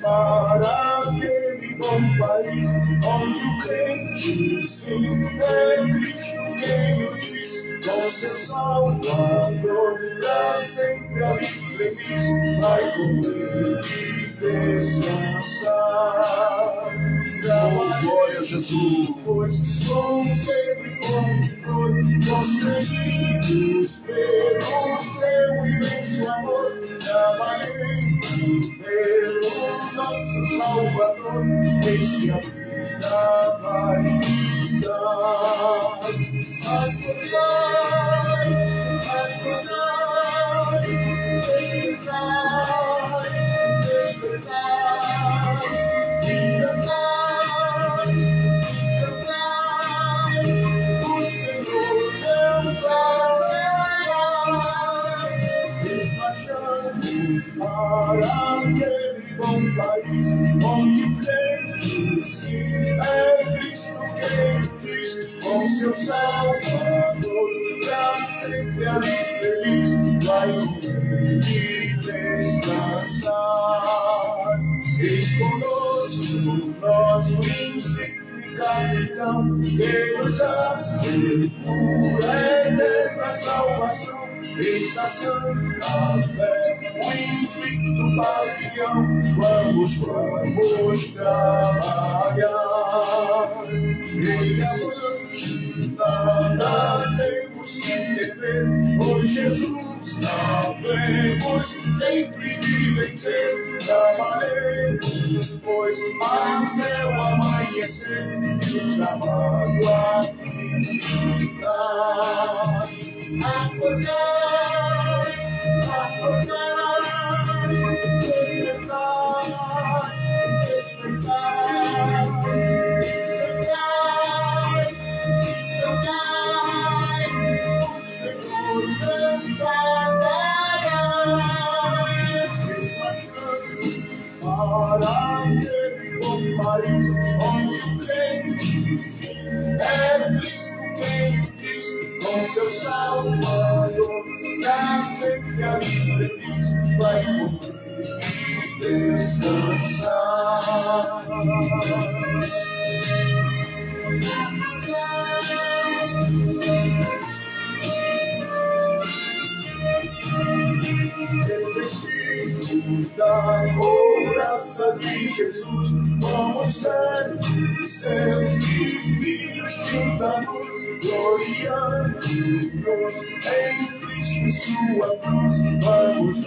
para aquele bom país, onde o crente sim é Cristo quem o diz, com seu Salvador, pra sempre ali feliz, vai com ele descansar. Glória a Jesus, pois somos sempre constrangidos pelo seu imenso amor, trabalhemos pelo nosso Salvador, eis que a vida vai ficar. Acordai, acordai, despertai, despertai, cantai, cantai, o Senhor não tardará. Despachamos para aquele bom país, onde o crente sim é Cristo quem diz, com seu Salvador, pra sempre ali feliz, vai com ele descansar. Eis conosco nosso insigne capitão, que nos assegura a eterna salvação. Eis da santa fé, o invicto pavilhão, vamos trabalhar. Ele avante, nada temos que temer, por Jesus sabemos sempre de vencer. Trabalhemos, pois até o amanhecer, e o trabalho aqui ficar. Acordai, acordai, despertai, despertai, cantai, o Senhor não tardará. Despachamos para aquele bom país, onde o crente é Cristo quem diz, com seu Salvador, pra sempre ali feliz, vai com ele descansar. Revestidos da couraça de Jesus, como servos seus e filhos cidadãos, gloriando-nos em Cristo e sua cruz, vamos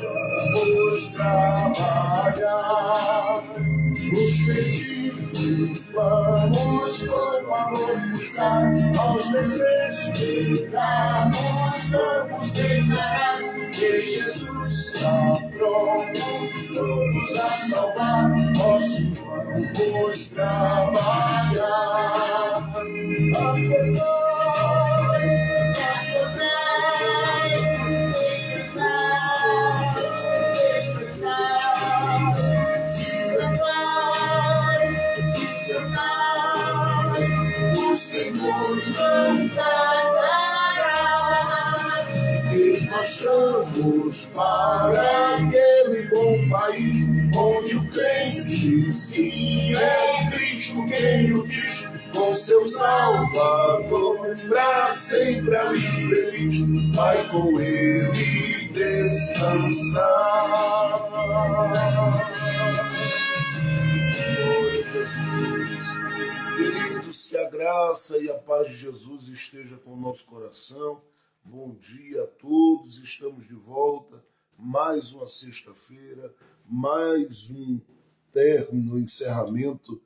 trabalhar. Os perdidos vamos com amor buscar, aos desesperados vamos declarar que Jesus está pronto nos a salvar, nós vamos trabalhar. Acordai, acordai, despertai, despertai, o Senhor não tardará. Despachamos para aquele bom país, onde o crente sim é Cristo quem o diz, com seu Salvador, pra sempre ali feliz, vai com ele descansar. Glória a Jesus. Queridos, que a graça e a paz de Jesus esteja com o nosso coração. Bom dia a todos, estamos de volta, mais uma sexta-feira, mais um término, encerramento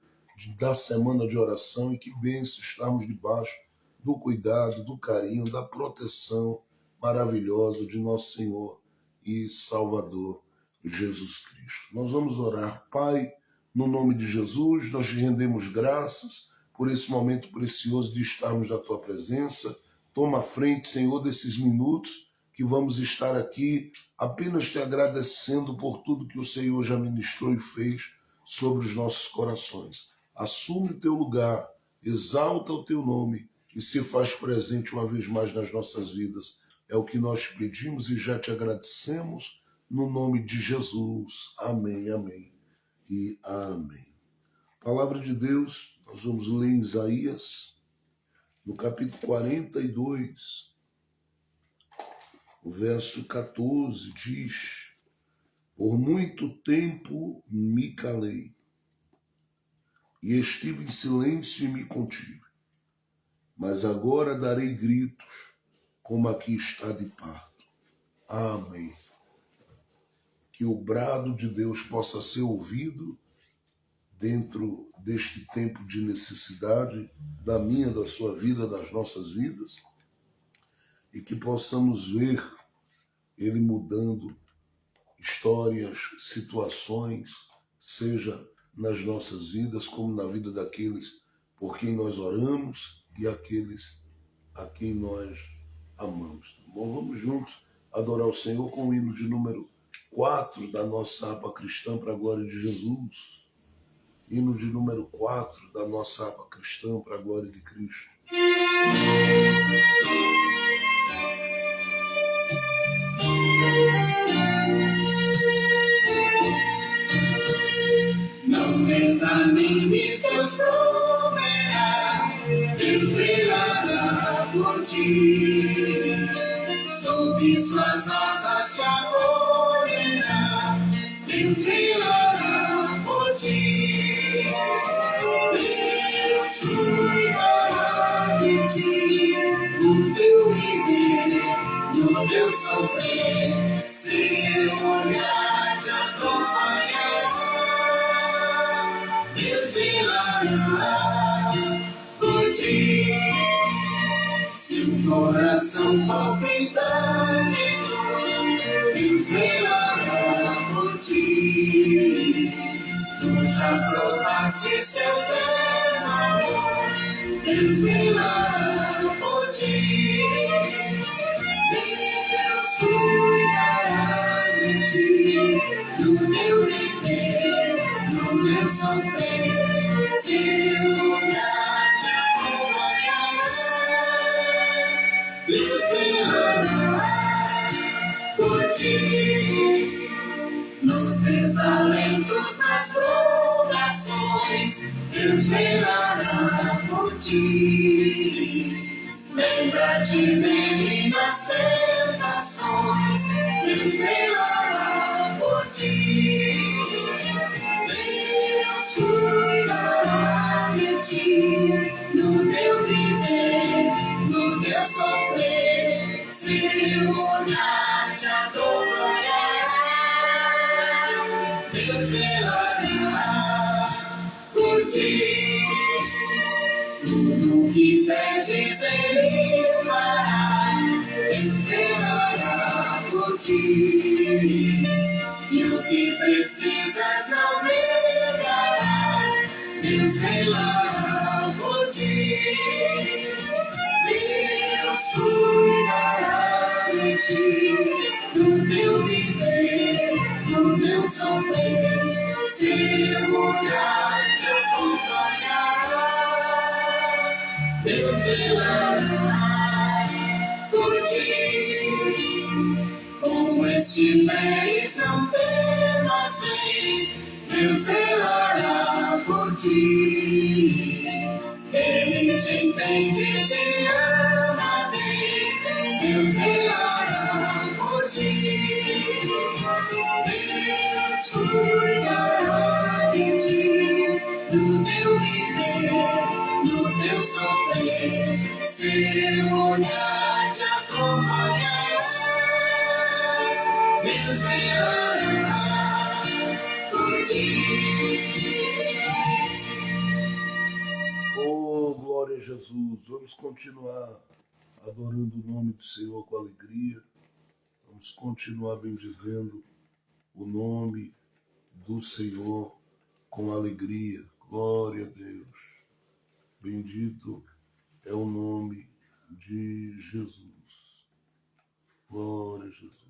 da semana de oração, e que bênção estarmos debaixo do cuidado, do carinho, da proteção maravilhosa de nosso Senhor e Salvador Jesus Cristo. Nós vamos orar. Pai, no nome de Jesus, nós te rendemos graças por esse momento precioso de estarmos na tua presença. Toma a frente, Senhor, desses minutos que vamos estar aqui apenas te agradecendo por tudo que o Senhor já ministrou e fez sobre os nossos corações. Assume o teu lugar, exalta o teu nome e se faz presente uma vez mais nas nossas vidas. É o que nós pedimos e já te agradecemos no nome de Jesus. Amém, amém. e amém. Palavra de Deus, nós vamos ler em Isaías, no capítulo 42, o verso 14, diz: Por muito tempo me calei, e estive em silêncio e me contive, mas agora darei gritos, como aqui está de parto. Amém. Que o brado de Deus possa ser ouvido dentro deste tempo de necessidade, da minha, da sua vida, das nossas vidas, e que possamos ver Ele mudando histórias, situações, seja nas nossas vidas, como na vida daqueles por quem nós oramos e aqueles a quem nós amamos. Tá bom? Vamos juntos adorar o Senhor com o hino de número 4 da nossa harpa cristã para a glória de Jesus. Hino de número 4 da nossa harpa cristã para a glória de Cristo. Não desanimes, Deus proverá, Deus velará por ti. Sob suas asas te acolherá, Deus velará por ti. Deus cuidará de ti, no teu viver, no teu sofrer, seu olhar te acompanhará. Deus velará por ti. Seu coração palpitante, Deus velará por ti. Tu já provaste seu terno amor, Deus velará por ti. Deus cuidará de ti, no meu viver, no meu sofrer, seu olhar te acompanhará. Deus velará por ti. Nos desalentos, nas provações, Deus velará por ti. Lembra-te dele nas tentações, Deus velará por ti. Deus cuidará de ti, no teu viver, no teu sofrer, seu olhar te acompanhará. Deus velará por ti. Tudo que pedes Ele fará, Deus velará por ti. E o que precisas não negará, Deus velará por ti. Deus cuidará de ti, no teu viver, no teu sofrer, seu olhar te acompanhará. Deus velará por ti. Como estiveres, não temas, vem, Deus velará por ti. Ele te entende, te ama bem, Deus velará por ti. Deus cuidará de ti, no teu viver, no teu sofrer, seu olhar te acompanhará. Deus velará por ti. Oh, glória a Jesus. Vamos continuar adorando o nome do Senhor com alegria. Vamos continuar bendizendo o nome do Senhor com alegria. Glória a Deus. Bendito é o nome de Jesus. Glória a Jesus.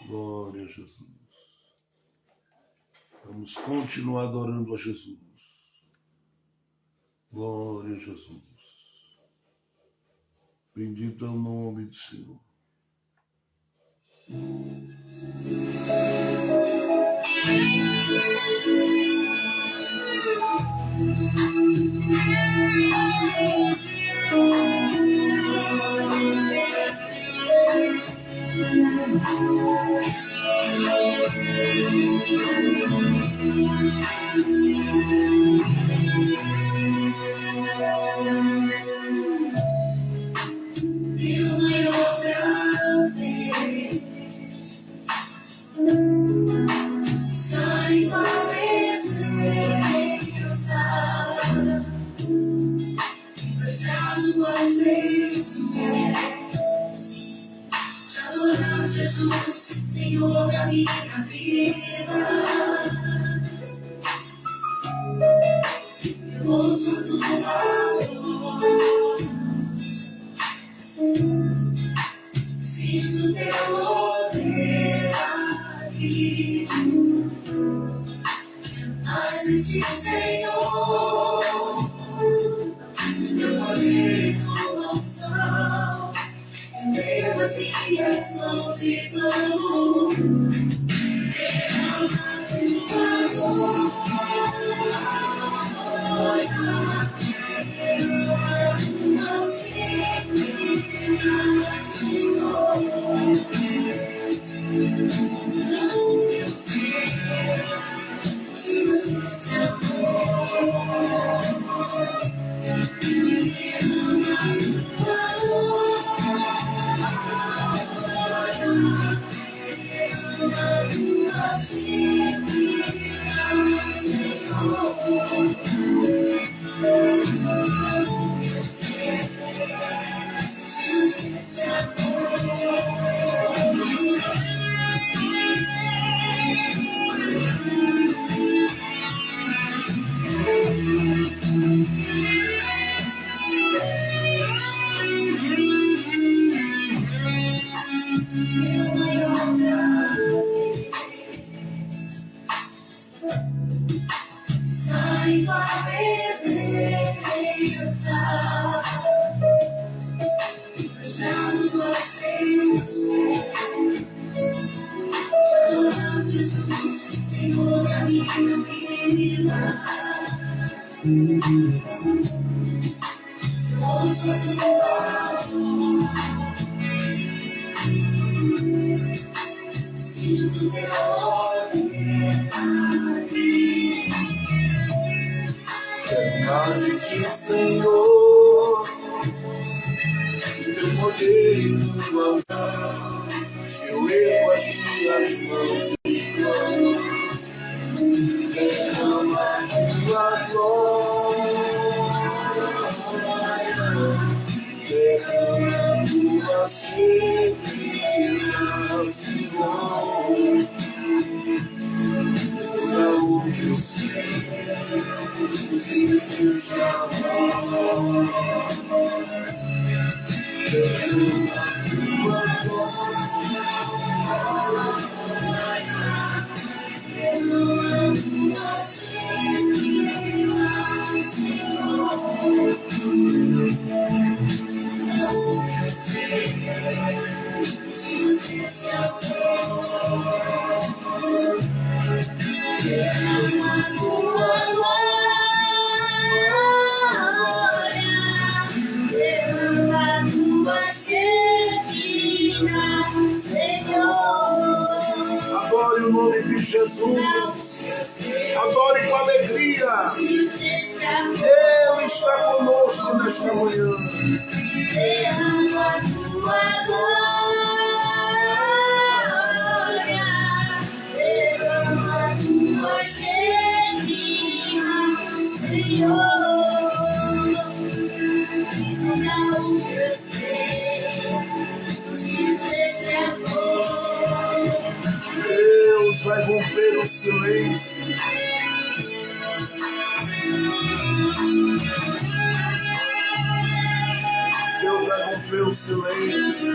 Glória a Jesus. Vamos continuar adorando a Jesus. Glória a Jesus. Bendito é o nome do Senhor. Jesus, Senhor da minha vida, eu ouço tua voz, sinto teu poder aqui, mas este Senhor, teu poder e tua unção, levo as minhas mãos e clamo. Sai com a presença, achando os seus pés. Chamamos Jesus, Senhor da minha vida. Ouço a tua voz, sinto teu poder aqui. Quero mais de ti, Senhor, teu poder e tua unção. Eu ergo as minhas mãos e clamo. Derrama tua glória, derrama tua Shekinah, Senhor. Toda o que eu sei, existe esse amor. Derrama tua glória, derrama tua Shekinah, Senhor. Toda o que eu sei, existe esse amor. Derrama tua glória, derrama tua Shekinah, Senhor. Adore o nome de Jesus, adore com alegria. Ele está conosco nesta manhã. Derrama tua glória, derrama tua Shekinah, Senhor. Não diz desse amor. Deus vai romper o silêncio. Deus vai romper o silêncio.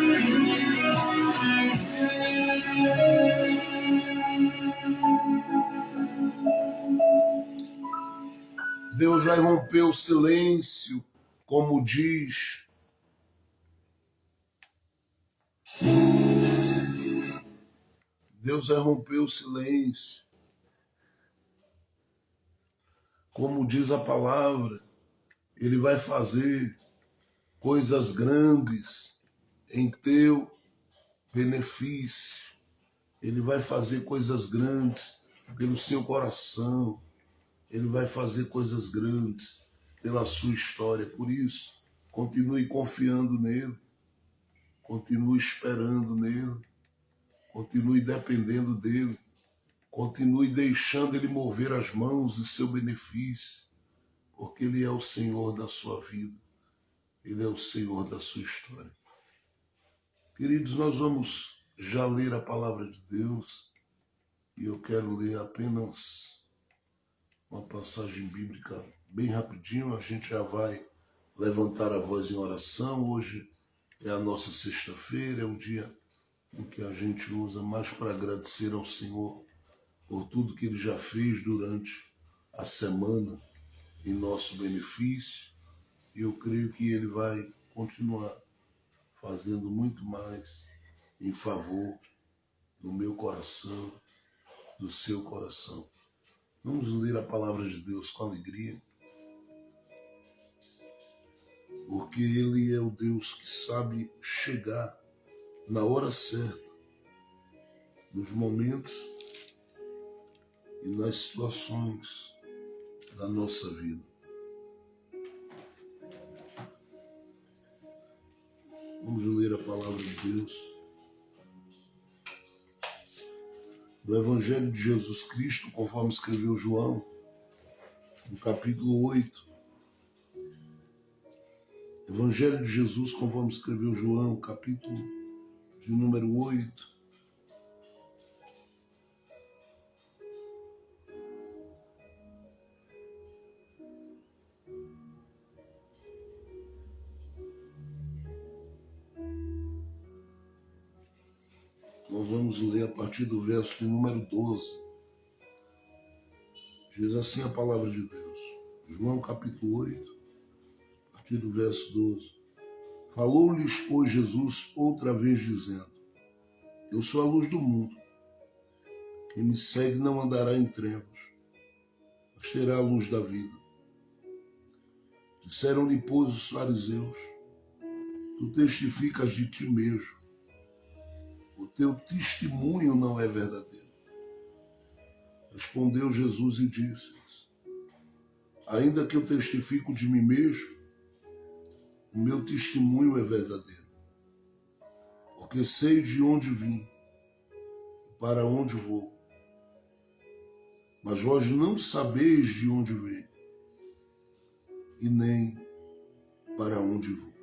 Deus vai romper o silêncio, como diz. Deus vai romper o silêncio. como diz a palavra, ele vai fazer coisas grandes em teu benefício. Ele vai fazer coisas grandes pelo seu coração. Ele vai fazer coisas grandes pela sua história. Por isso, continue confiando nele. Continue esperando nele. Continue dependendo dele. Continue deixando ele mover as mãos em seu benefício. Porque ele é o Senhor da sua vida. Ele é o Senhor da sua história. Queridos, nós vamos já ler a palavra de Deus. E eu quero ler apenas uma passagem bíblica bem rapidinho. A gente já vai levantar a voz em oração. Hoje é a nossa sexta-feira, é um dia em que a gente usa mais para agradecer ao Senhor por tudo que Ele já fez durante a semana em nosso benefício. E eu creio que Ele vai continuar fazendo muito mais em favor do meu coração, do seu coração. Vamos ler a palavra de Deus com alegria, porque Ele é o Deus que sabe chegar na hora certa, nos momentos e nas situações da nossa vida. Vamos ler a palavra de Deus no Evangelho de Jesus Cristo, conforme escreveu João, no capítulo 8. Evangelho de Jesus, conforme escreveu João, capítulo de número 8. Nós vamos ler a partir do verso de número 12. Diz assim a palavra de Deus. João capítulo 8, a partir do verso 12. Falou-lhes, pois, Jesus outra vez, dizendo: Eu sou a luz do mundo. Quem me segue não andará em trevas, mas terá a luz da vida. Disseram-lhe, pois, os fariseus: Tu testificas de ti mesmo. O teu testemunho não é verdadeiro. Respondeu Jesus e disse-lhes: Ainda que eu testifico de mim mesmo, o meu testemunho é verdadeiro. Porque sei de onde vim e para onde vou. Mas vós não sabeis de onde venho e nem para onde vou.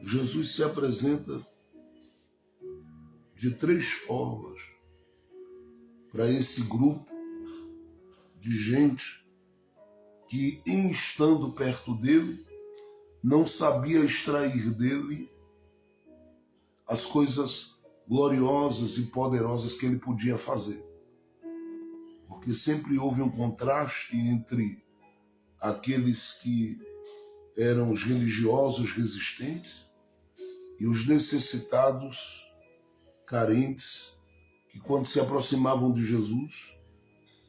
Jesus se apresenta de três formas para esse grupo de gente que, em estando perto dele, não sabia extrair dele as coisas gloriosas e poderosas que ele podia fazer. Porque sempre houve um contraste entre aqueles que eram os religiosos resistentes e os necessitados, carentes, que quando se aproximavam de Jesus,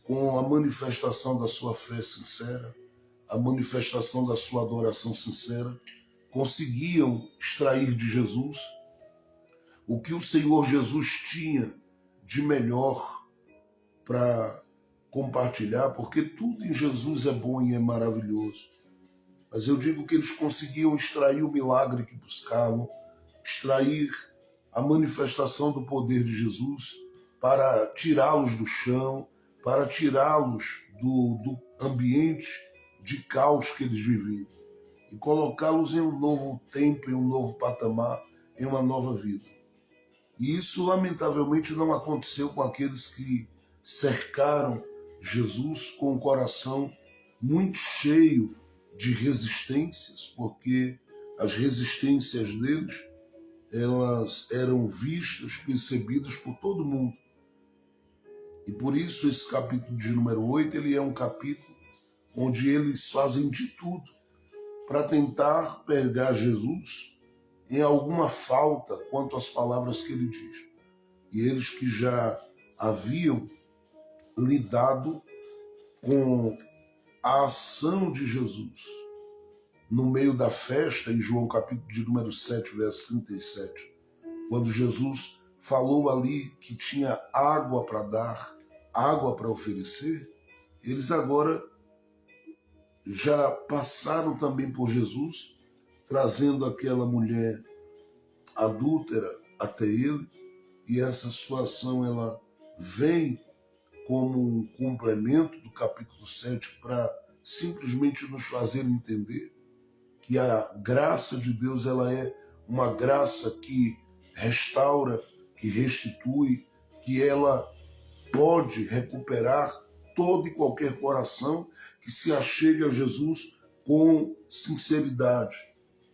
com a manifestação da sua fé sincera, a manifestação da sua adoração sincera, conseguiam extrair de Jesus o que o Senhor Jesus tinha de melhor para compartilhar, porque tudo em Jesus é bom e é maravilhoso. Mas eu digo que eles conseguiam extrair o milagre que buscavam, extrair a manifestação do poder de Jesus para tirá-los do chão, para tirá-los do ambiente de caos que eles viviam e colocá-los em um novo tempo, em um novo patamar, em uma nova vida. E isso, lamentavelmente, não aconteceu com aqueles que cercaram Jesus com o coração muito cheio de resistências, porque as resistências deles, elas eram vistas, percebidas por todo mundo. E por isso esse capítulo de número 8, ele é um capítulo onde eles fazem de tudo para tentar pegar Jesus em alguma falta quanto às palavras que ele diz. e eles que já haviam lidado com a ação de Jesus no meio da festa, em João capítulo de número 7, verso 37, quando Jesus falou ali que tinha água para dar, água para oferecer, eles agora já passaram também por Jesus, trazendo aquela mulher adúltera até ele, e essa situação ela vem como um complemento do capítulo 7 para simplesmente nos fazer entender que a graça de Deus ela é uma graça que restaura, que restitui, que ela pode recuperar todo e qualquer coração que se achegue a Jesus com sinceridade,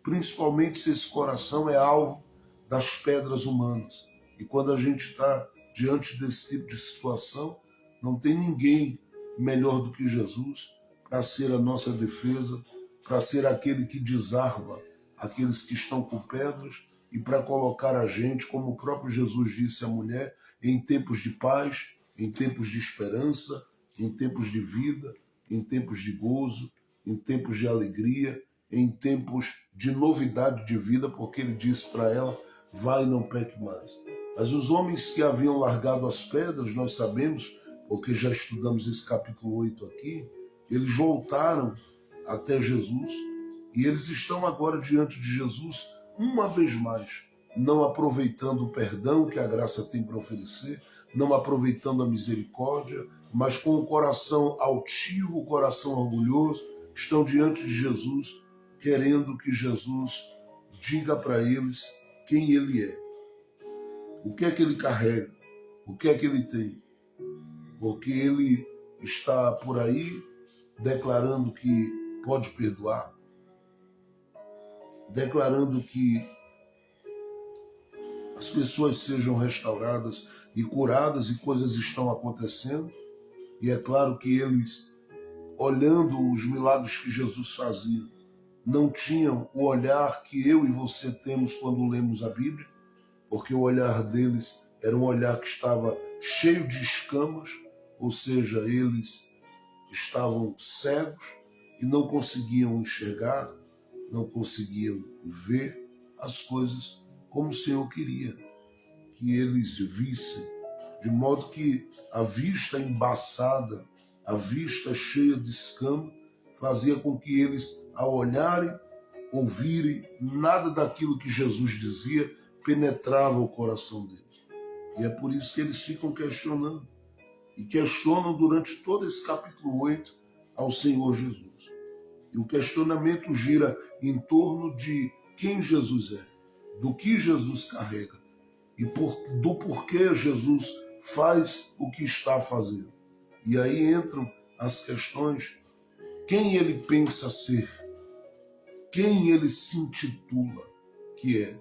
principalmente se esse coração é alvo das pedras humanas. E quando a gente está diante desse tipo de situação, não tem ninguém melhor do que Jesus para ser a nossa defesa, para ser aquele que desarma aqueles que estão com pedras e para colocar a gente, como o próprio Jesus disse à mulher, em tempos de paz, em tempos de esperança, em tempos de vida, em tempos de gozo, em tempos de alegria, em tempos de novidade de vida, porque ele disse para ela, vai e não peque mais. Mas os homens que haviam largado as pedras, nós sabemos, porque já estudamos esse capítulo 8 aqui, eles voltaram até Jesus e eles estão agora diante de Jesus uma vez mais, não aproveitando o perdão que a graça tem para oferecer, não aproveitando a misericórdia, mas com o coração altivo, o coração orgulhoso, estão diante de Jesus, querendo que Jesus diga para eles quem ele é, o que é que ele carrega, o que é que ele tem, porque ele está por aí declarando que pode perdoar, declarando que as pessoas sejam restauradas e curadas e coisas estão acontecendo. E é claro que eles, olhando os milagres que Jesus fazia, não tinham o olhar que eu e você temos quando lemos a Bíblia, porque o olhar deles era um olhar que estava cheio de escamas, ou seja, eles estavam cegos e não conseguiam enxergar, não conseguiam ver as coisas como o Senhor queria que eles vissem, de modo que a vista embaçada, a vista cheia de escama, fazia com que eles, ao olharem, ouvirem, nada daquilo que Jesus dizia penetrava o coração deles. E é por isso que eles ficam questionando, e questionam durante todo esse capítulo 8 ao Senhor Jesus. E o questionamento gira em torno de quem Jesus é, do que Jesus carrega e do porquê Jesus faz o que está fazendo. E aí entram as questões: quem ele pensa ser, quem ele se intitula que é.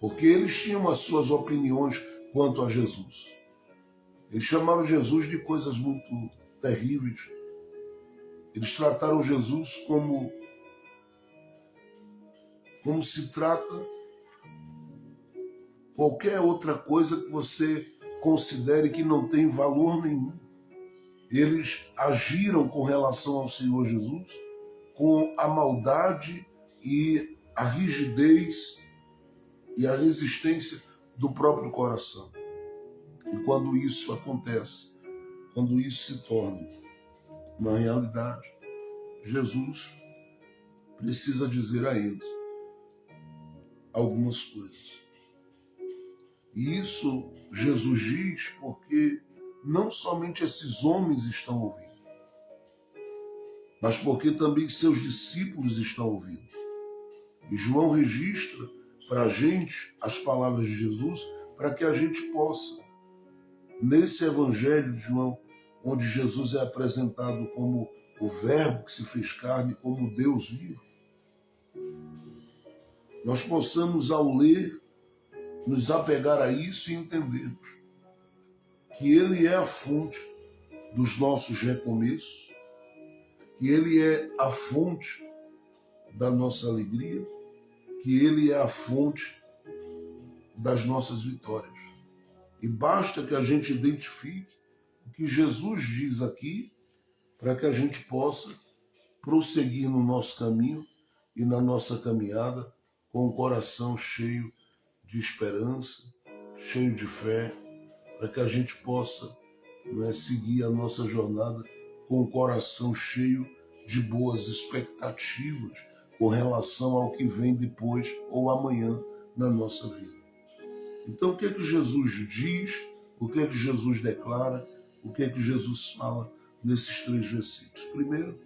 Porque eles tinham as suas opiniões quanto a Jesus. Eles chamaram Jesus de coisas muito terríveis. Eles trataram Jesus como se trata qualquer outra coisa que você considere que não tem valor nenhum. Eles agiram com relação ao Senhor Jesus com a maldade e a rigidez e a resistência do próprio coração. E quando isso acontece, quando isso se torna uma realidade, Jesus precisa dizer a eles algumas coisas. E isso Jesus diz porque não somente esses homens estão ouvindo, mas porque também seus discípulos estão ouvindo. E João registra para a gente as palavras de Jesus para que a gente possa, nesse evangelho de João, onde Jesus é apresentado como o Verbo que se fez carne, como Deus vivo, nós possamos, ao ler, nos apegar a isso e entendermos que Ele é a fonte dos nossos recomeços, que Ele é a fonte da nossa alegria, que Ele é a fonte das nossas vitórias. E basta que a gente identifique o que Jesus diz aqui para que a gente possa prosseguir no nosso caminho e na nossa caminhada com o coração cheio de esperança, cheio de fé, para que a gente possa, não é, seguir a nossa jornada com o coração cheio de boas expectativas com relação ao que vem depois ou amanhã na nossa vida. Então, o que é que Jesus diz? O que é que Jesus declara? O que é que Jesus fala nesses 3 versículos? Primeiro,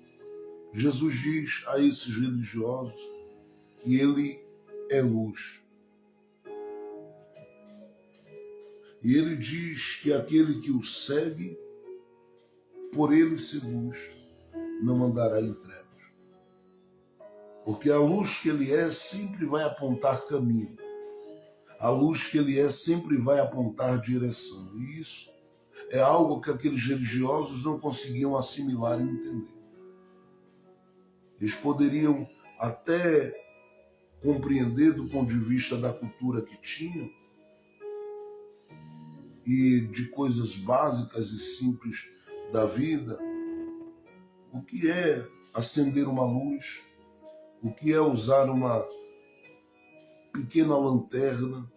Jesus diz a esses religiosos que ele é luz. E ele diz que aquele que o segue, por ele ser luz, não andará em trevas. Porque a luz que ele é sempre vai apontar caminho. A luz que ele é sempre vai apontar direção. E isso é algo que aqueles religiosos não conseguiam assimilar e entender. Eles poderiam até compreender do ponto de vista da cultura que tinham e de coisas básicas e simples da vida, o que é acender uma luz, o que é usar uma pequena lanterna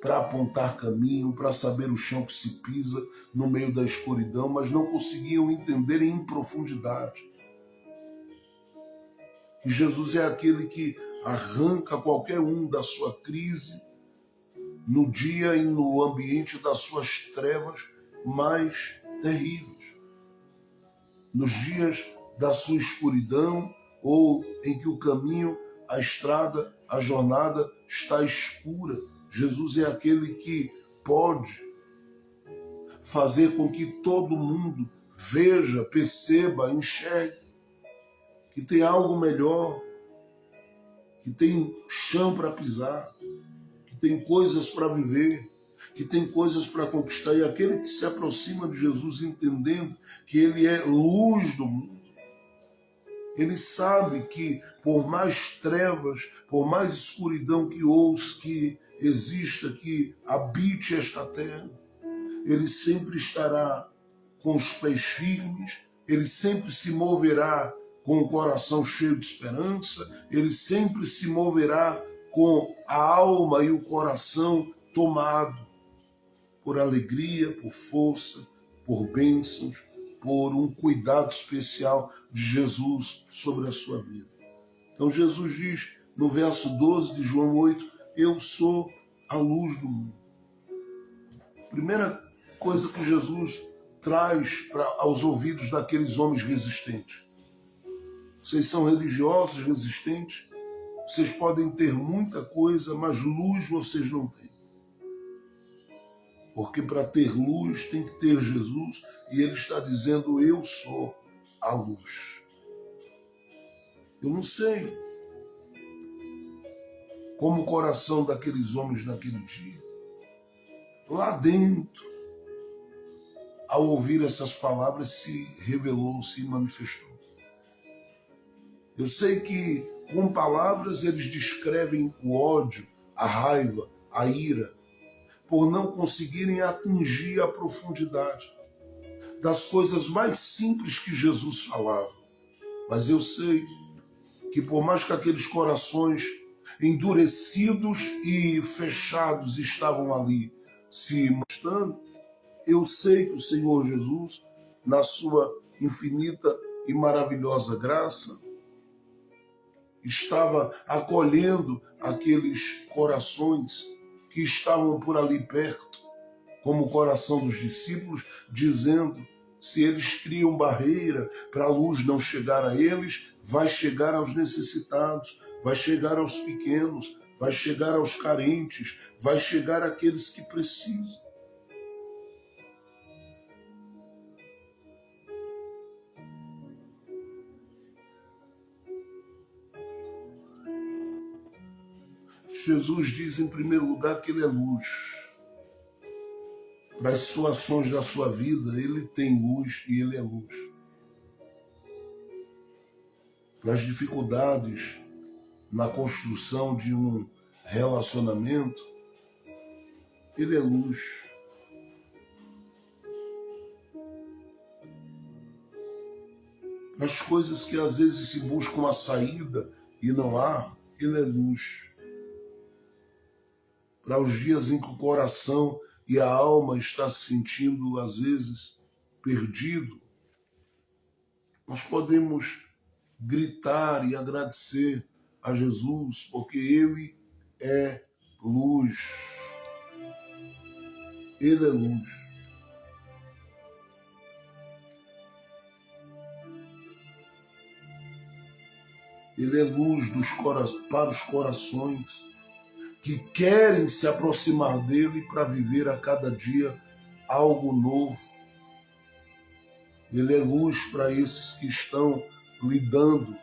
para apontar caminho, para saber o chão que se pisa no meio da escuridão, mas não conseguiam entender em profundidade que Jesus é aquele que arranca qualquer um da sua crise no dia e no ambiente das suas trevas mais terríveis. Nos dias da sua escuridão ou em que o caminho, a estrada, a jornada está escura, Jesus é aquele que pode fazer com que todo mundo veja, perceba, enxergue que tem algo melhor, que tem chão para pisar, que tem coisas para viver, que tem coisas para conquistar. E aquele que se aproxima de Jesus entendendo que ele é luz do mundo, ele sabe que por mais trevas, por mais escuridão que exista, que habite esta terra, ele sempre estará com os pés firmes, ele sempre se moverá com o coração cheio de esperança, ele sempre se moverá com a alma e o coração tomado por alegria, por força, por bênçãos, por um cuidado especial de Jesus sobre a sua vida. Então Jesus diz no verso 12 de João 8, eu sou a luz do mundo. Primeira coisa que Jesus traz aos ouvidos daqueles homens resistentes. Vocês são religiosos, resistentes, vocês podem ter muita coisa, mas luz vocês não têm. Porque para ter luz tem que ter Jesus, e ele está dizendo, eu sou a luz. Eu não sei como o coração daqueles homens naquele dia, lá dentro, ao ouvir essas palavras, se revelou, se manifestou. Eu sei que com palavras eles descrevem o ódio, a raiva, a ira, por não conseguirem atingir a profundidade das coisas mais simples que Jesus falava. Mas eu sei que por mais que aqueles corações endurecidos e fechados estavam ali se mostrando, eu sei que o Senhor Jesus, na sua infinita e maravilhosa graça, estava acolhendo aqueles corações que estavam por ali perto, como o coração dos discípulos, dizendo, se eles criam barreira para a luz não chegar a eles, vai chegar aos necessitados, vai chegar aos pequenos, vai chegar aos carentes, vai chegar àqueles que precisam. Jesus diz, em primeiro lugar, que ele é luz. Para as situações da sua vida, ele tem luz e ele é luz. Para as dificuldades na construção de um relacionamento, Ele é luz. As coisas que às vezes se buscam uma saída e não há, ele é luz. Para os dias em que o coração e a alma está se sentindo, às vezes, perdido, nós podemos gritar e agradecer a Jesus, porque Ele é luz. Ele é luz. Ele é luz para os corações que querem se aproximar dele para viver a cada dia algo novo. Ele é luz para esses que estão lidando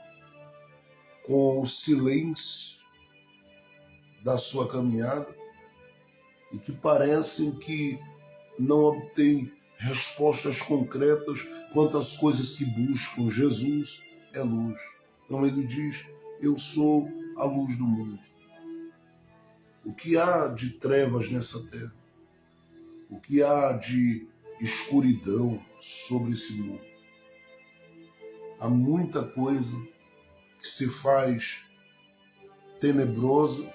com o silêncio da sua caminhada e que parecem que não obtêm respostas concretas quanto às coisas que buscam. Jesus é luz. Então ele diz, eu sou a luz do mundo. O que há de trevas nessa terra? O que há de escuridão sobre esse mundo? Há muita coisa que se faz tenebrosa,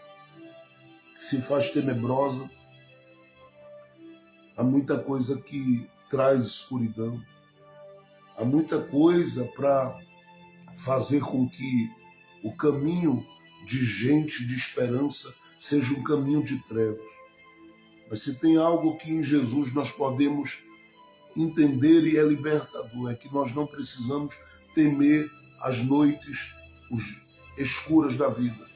há muita coisa que traz escuridão, há muita coisa para fazer com que o caminho de gente de esperança seja um caminho de trevas. Mas se tem algo que em Jesus nós podemos entender e é libertador, é que nós não precisamos temer as noites escuras da vida,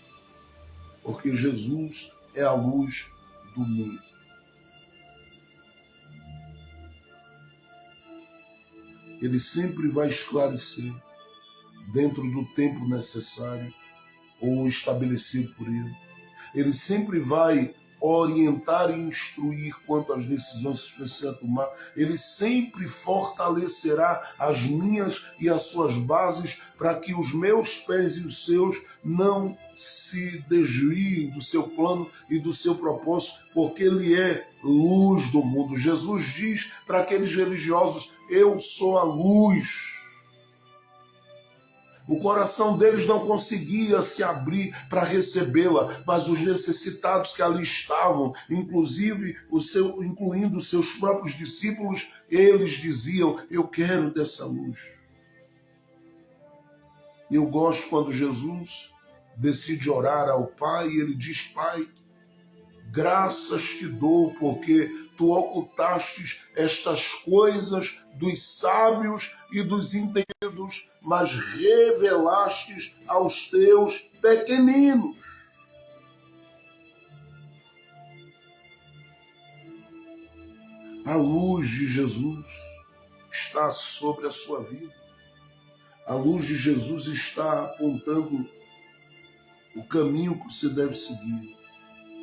porque Jesus é a luz do mundo. Ele sempre vai esclarecer dentro do tempo necessário ou estabelecido por ele. Ele sempre vai orientar e instruir quanto às decisões que precisa tomar. Ele sempre fortalecerá as minhas e as suas bases para que os meus pés e os seus não se desviem do seu plano e do seu propósito, porque ele é luz do mundo. Jesus diz para aqueles religiosos, eu sou a luz. O coração deles não conseguia se abrir para recebê-la, mas os necessitados que ali estavam, incluindo os seus próprios discípulos, eles diziam, eu quero dessa luz. Eu gosto quando Jesus decide orar ao Pai e ele diz, Pai, graças te dou, porque tu ocultastes estas coisas dos sábios e dos entendidos, mas revelastes aos teus pequeninos. A luz de Jesus está sobre a sua vida. A luz de Jesus está apontando o caminho que você deve seguir.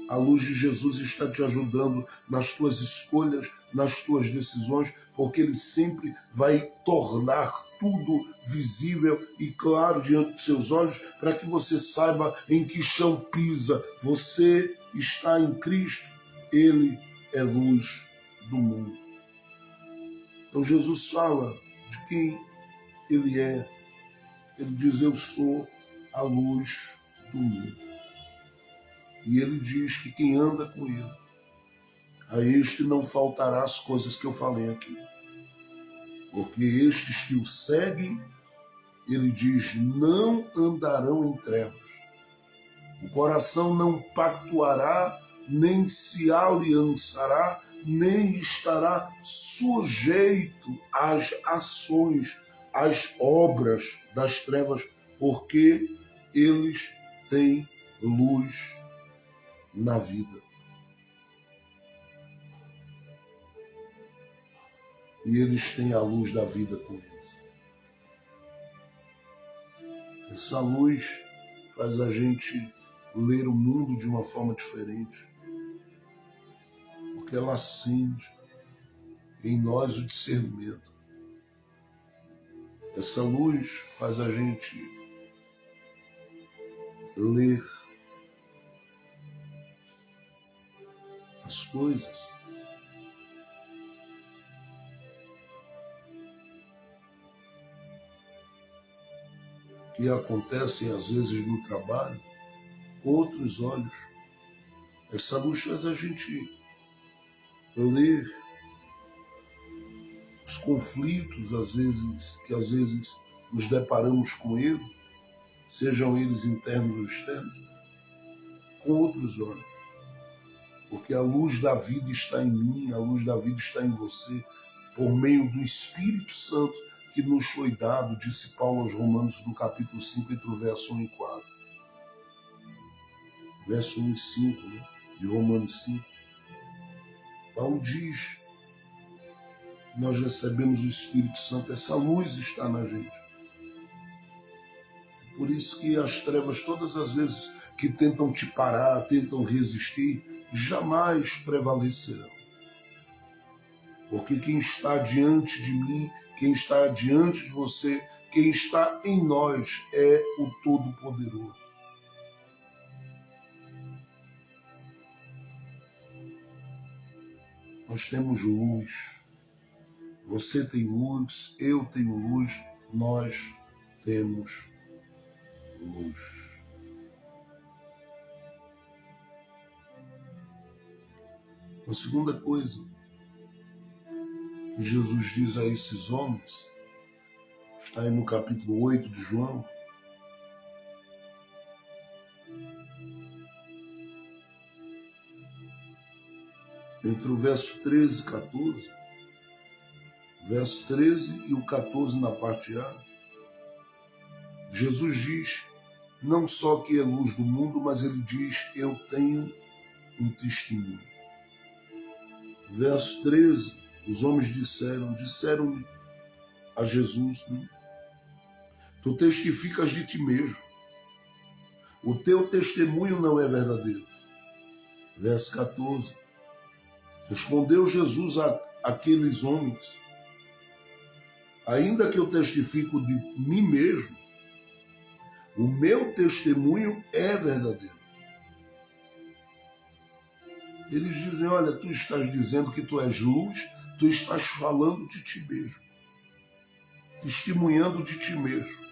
A luz de Jesus está te ajudando nas tuas escolhas, nas tuas decisões, porque ele sempre vai tornar tudo visível e claro diante dos seus olhos, para que você saiba em que chão pisa. Você está em Cristo, ele é luz do mundo. Então Jesus fala de quem ele é. Ele diz, eu sou a luz do mundo. E ele diz que quem anda com ele, a este não faltará as coisas que eu falei aqui. Porque estes que o seguem, ele diz, não andarão em trevas. O coração não pactuará, nem se aliançará, nem estará sujeito às ações, às obras das trevas, porque eles têm luz na vida. E eles têm a luz da vida com eles. Essa luz faz a gente ler o mundo de uma forma diferente, porque ela acende em nós o discernimento. Essa luz faz a gente ler as coisas que acontecem às vezes no trabalho com outros olhos. Essa luz faz a gente ler os conflitos que às vezes nos deparamos com ele, sejam eles internos ou externos, com outros olhos. Porque a luz da vida está em mim, a luz da vida está em você, por meio do Espírito Santo que nos foi dado, disse Paulo aos Romanos no capítulo 5, entre o verso 1 e 4. Verso 1 e 5, né? De Romanos 5. Paulo diz que nós recebemos o Espírito Santo, essa luz está na gente. Por isso que as trevas, todas as vezes que tentam te parar, tentam resistir, jamais prevalecerão. Porque quem está diante de mim, quem está diante de você, quem está em nós é o Todo-Poderoso. Nós temos luz. Você tem luz, eu tenho luz, nós temos luz. A segunda coisa que Jesus diz a esses homens, está aí no capítulo 8 de João, entre o verso 13 e 14, verso 13 e o 14 na parte A, Jesus diz não só que é luz do mundo, mas ele diz, eu tenho um testemunho. Verso 13, os homens disseram-lhe a Jesus, né? Tu testificas de ti mesmo, o teu testemunho não é verdadeiro. Verso 14, respondeu Jesus àqueles homens, ainda que eu testifico de mim mesmo, o meu testemunho é verdadeiro. Eles dizem, olha, tu estás dizendo que tu és luz, tu estás falando de ti mesmo, testemunhando de ti mesmo.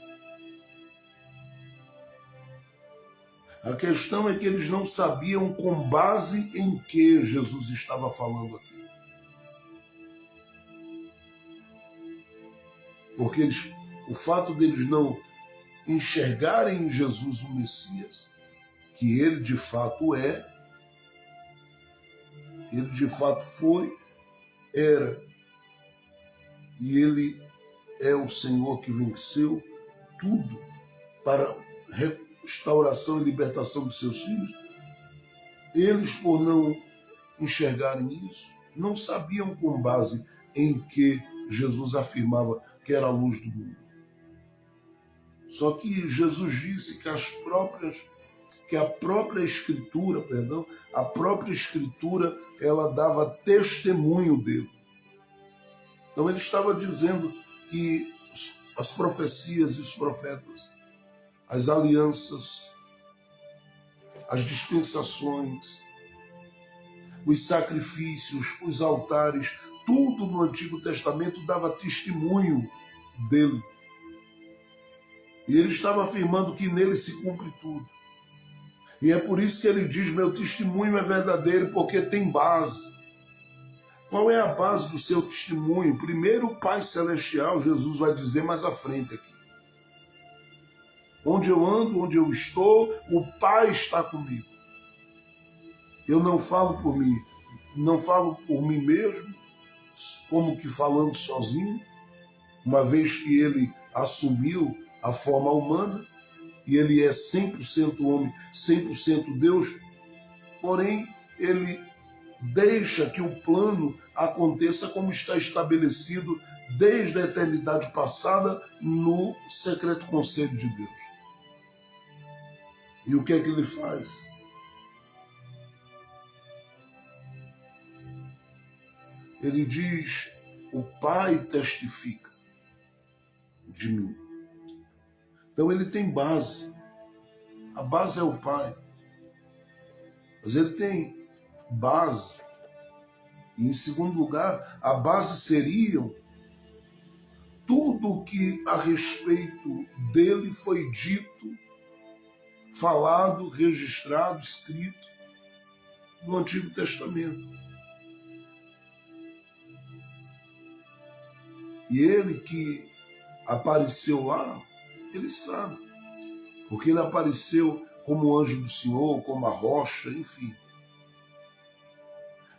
A questão é que eles não sabiam com base em que Jesus estava falando aqui. Porque o fato deles não enxergarem em Jesus o Messias, que ele de fato é, ele de fato foi, era, e ele é o Senhor que venceu tudo para restauração e libertação dos seus filhos. Eles, por não enxergarem isso, não sabiam com base em que Jesus afirmava que era a luz do mundo. Só que Jesus disse que a própria Escritura, ela dava testemunho dele. Então ele estava dizendo que as profecias e os profetas, as alianças, as dispensações, os sacrifícios, os altares, tudo no Antigo Testamento dava testemunho dele. E ele estava afirmando que nele se cumpre tudo. E é por isso que ele diz, meu testemunho é verdadeiro, porque tem base. Qual é a base do seu testemunho? Primeiro, o Pai Celestial, Jesus vai dizer mais à frente aqui. Onde eu ando, onde eu estou, o Pai está comigo. Eu não falo por mim, não falo por mim mesmo, como que falando sozinho, uma vez que ele assumiu a forma humana, e ele é 100% homem, 100% Deus, porém ele deixa que o plano aconteça como está estabelecido desde a eternidade passada no secreto conselho de Deus. E o que é que ele faz? Ele diz, o Pai testifica de mim. Então ele tem base. A base é o Pai. Mas ele tem base E, em segundo lugar, a base seriam tudo o que a respeito dele foi dito, falado, registrado, escrito no Antigo Testamento. E ele que apareceu lá, ele sabe, porque ele apareceu como anjo do Senhor, como a rocha, enfim.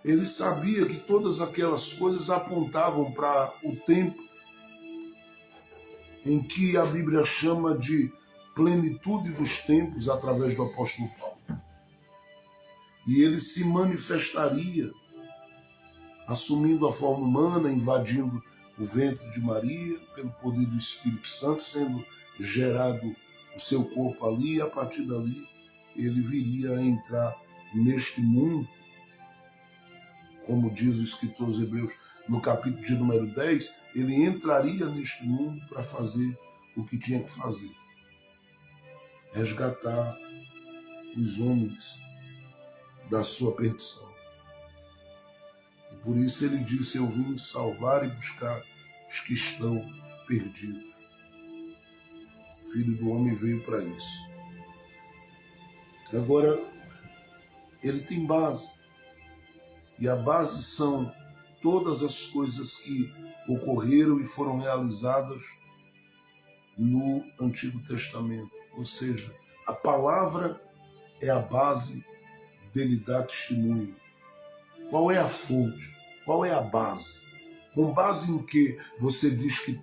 Ele sabia que todas aquelas coisas apontavam para o tempo em que a Bíblia chama de plenitude dos tempos através do apóstolo Paulo. E ele se manifestaria assumindo a forma humana, invadindo o ventre de Maria, pelo poder do Espírito Santo, sendo gerado o seu corpo ali, e a partir dali ele viria a entrar neste mundo, como diz o escritor aos Hebreus no capítulo de número 10, ele entraria neste mundo para fazer o que tinha que fazer. Resgatar os homens da sua perdição. E por isso ele disse, eu vim salvar e buscar os que estão perdidos. O Filho do Homem veio para isso. Agora, ele tem base. E a base são todas as coisas que ocorreram e foram realizadas no Antigo Testamento. Ou seja, a palavra é a base dele dar testemunho. Qual é a fonte? Qual é a base? Com base em que você diz que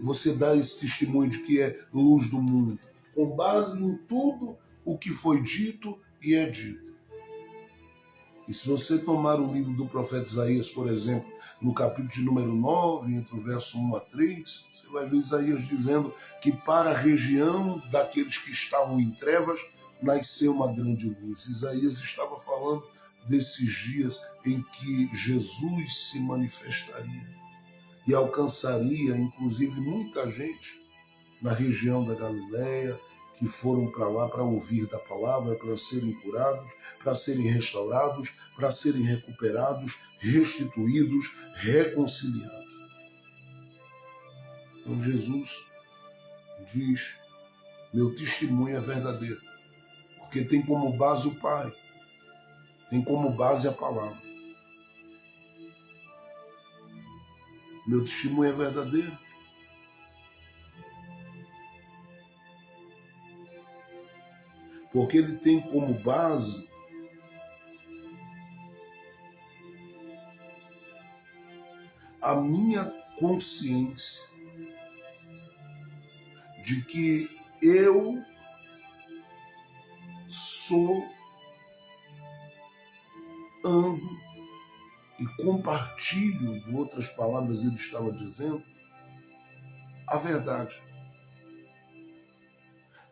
você dá esse testemunho de que é luz do mundo? Com base em tudo o que foi dito e é dito. E se você tomar o livro do profeta Isaías, por exemplo, no capítulo de número 9, entre o verso 1 a 3, você vai ver Isaías dizendo que para a região daqueles que estavam em trevas, nasceu uma grande luz. Isaías estava falando desses dias em que Jesus se manifestaria e alcançaria, inclusive, muita gente na região da Galileia, que foram para lá para ouvir da palavra, para serem curados, para serem restaurados, para serem recuperados, restituídos, reconciliados. Então Jesus diz, meu testemunho é verdadeiro, porque tem como base o Pai, tem como base a palavra. Meu testemunho é verdadeiro. Porque ele tem como base a minha consciência de que eu sou, ando e compartilho, em outras palavras ele estava dizendo, a verdade.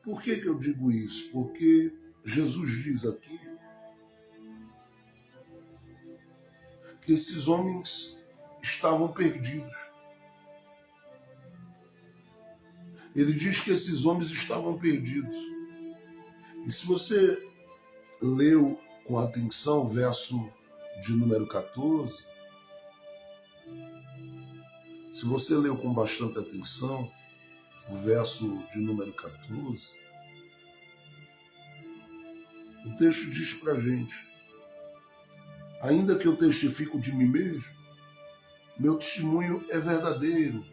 Por que eu digo isso? Porque Jesus diz aqui que esses homens estavam perdidos. Ele diz que esses homens estavam perdidos. E se você leu com atenção o verso de número 14, se você leu com bastante atenção o verso de número 14, o texto diz para a gente, ainda que eu testifico de mim mesmo, meu testemunho é verdadeiro.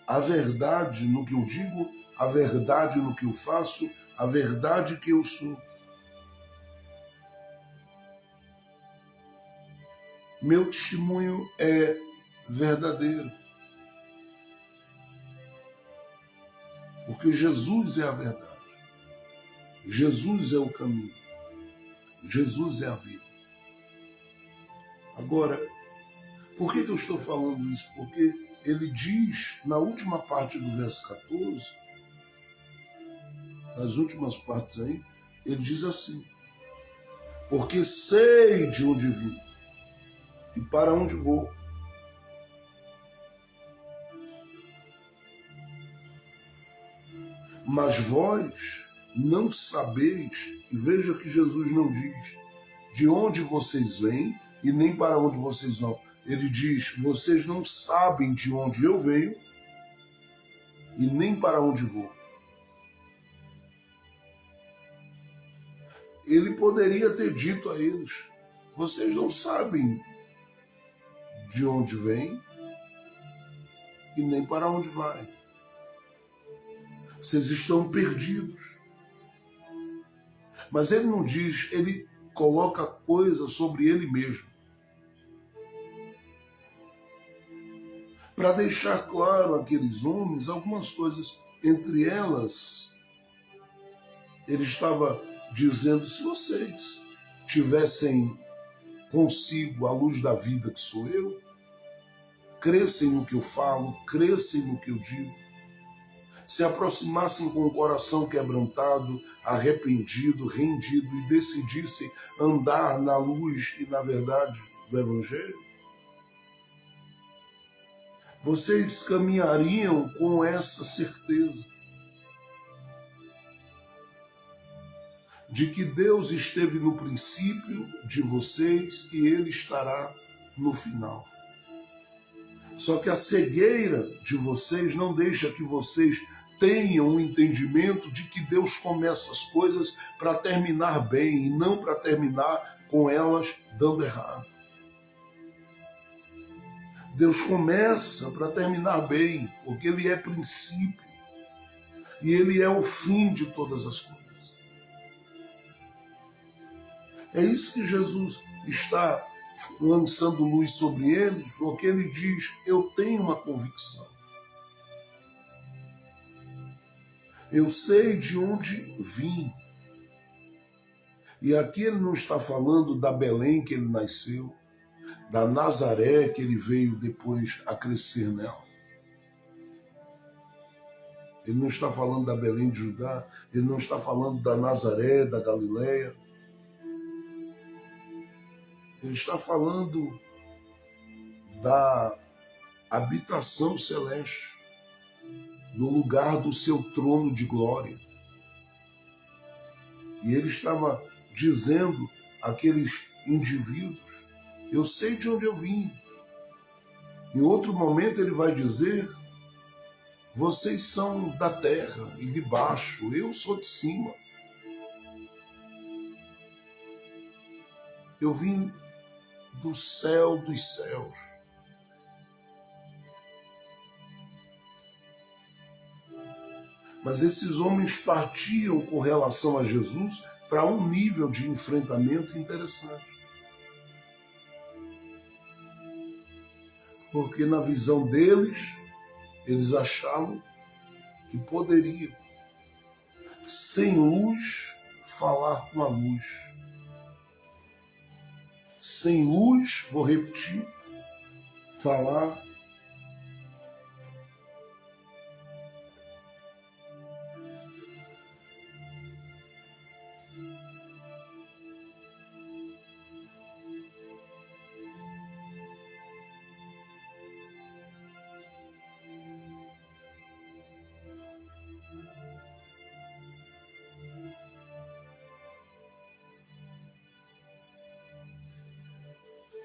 A verdade no que eu digo, a verdade no que eu faço, a verdade que eu sou. Meu testemunho é verdadeiro. Porque Jesus é a verdade. Jesus é o caminho. Jesus é a vida. Agora, por que eu estou falando isso? Porque ele diz, na última parte do verso 14, nas últimas partes aí, ele diz assim, porque sei de onde vim e para onde vou. Mas vós não sabeis, e veja que Jesus não diz de onde vocês vêm, e nem para onde vocês vão. Ele diz: vocês não sabem de onde eu venho e nem para onde vou. Ele poderia ter dito a eles: vocês não sabem de onde vem e nem para onde vai. Vocês estão perdidos. Mas ele não diz, ele coloca coisa sobre ele mesmo. Para deixar claro àqueles homens algumas coisas. Entre elas, ele estava dizendo: se vocês tivessem consigo a luz da vida que sou eu, crescem no que eu falo, crescem no que eu digo, se aproximassem com o coração quebrantado, arrependido, rendido e decidissem andar na luz e na verdade do Evangelho, vocês caminhariam com essa certeza de que Deus esteve no princípio de vocês e Ele estará no final. Só que a cegueira de vocês não deixa que vocês tenham um entendimento de que Deus começa as coisas para terminar bem e não para terminar com elas dando errado. Deus começa para terminar bem, porque Ele é princípio e Ele é o fim de todas as coisas. É isso que Jesus está lançando luz sobre eles, porque ele diz: eu tenho uma convicção. Eu sei de onde vim. E aqui ele não está falando da Belém que ele nasceu, da Nazaré que ele veio depois a crescer nela. Ele não está falando da Belém de Judá, ele não está falando da Nazaré, da Galileia. Ele está falando da habitação celeste, no lugar do seu trono de glória. E ele estava dizendo àqueles indivíduos: eu sei de onde eu vim. Em outro momento ele vai dizer: vocês são da terra e de baixo, eu sou de cima. Eu vim do céu dos céus. Mas esses homens partiam com relação a Jesus para um nível de enfrentamento interessante. Porque na visão deles, eles achavam que poderiam, sem luz, falar com a luz. Sem luz, vou repetir, falar.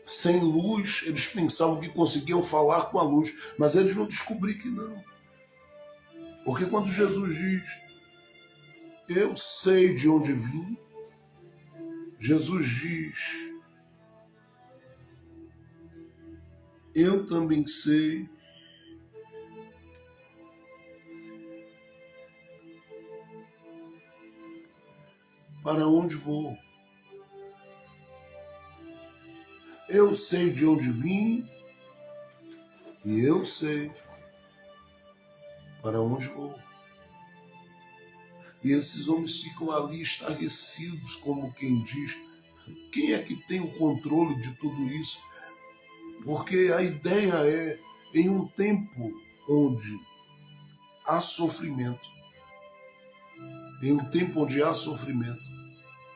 Sem luz, eles pensavam que conseguiam falar com a luz, mas eles vão descobrir que não. Porque quando Jesus diz: eu sei de onde vim, Jesus diz: eu também sei para onde vou. Eu sei de onde vim e eu sei para onde vou. E esses homens ficam ali estarrecidos, como quem diz: quem é que tem o controle de tudo isso? Porque a ideia é, em um tempo onde há sofrimento,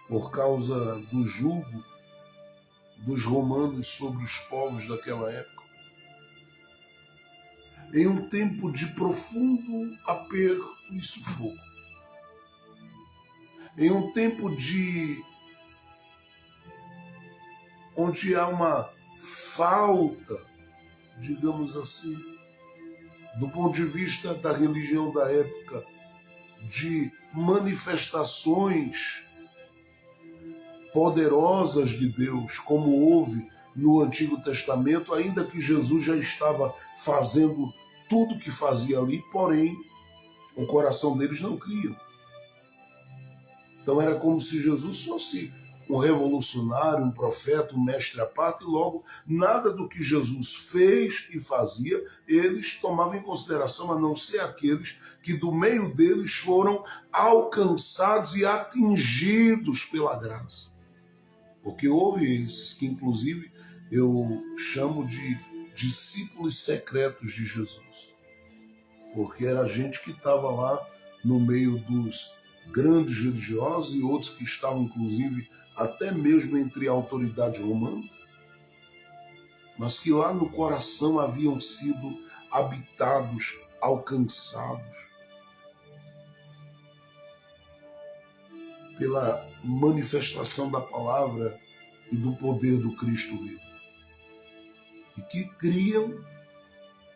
por causa do jugo dos romanos sobre os povos daquela época, em um tempo de profundo aperto e sufoco, em um tempo de onde há uma falta, digamos assim, do ponto de vista da religião da época, de manifestações poderosas de Deus, como houve no Antigo Testamento, ainda que Jesus já estava fazendo tudo o que fazia ali, porém, o coração deles não cria. Então era como se Jesus fosse um revolucionário, um profeta, um mestre à parte, e logo nada do que Jesus fez e fazia, eles tomavam em consideração, a não ser aqueles que do meio deles foram alcançados e atingidos pela graça. Porque houve esses que, inclusive, eu chamo de discípulos secretos de Jesus. Porque era gente que estava lá no meio dos grandes religiosos e outros que estavam, inclusive, até mesmo entre autoridades romanas, mas que lá no coração haviam sido habitados, alcançados pela manifestação da palavra e do poder do Cristo vivo. E que criam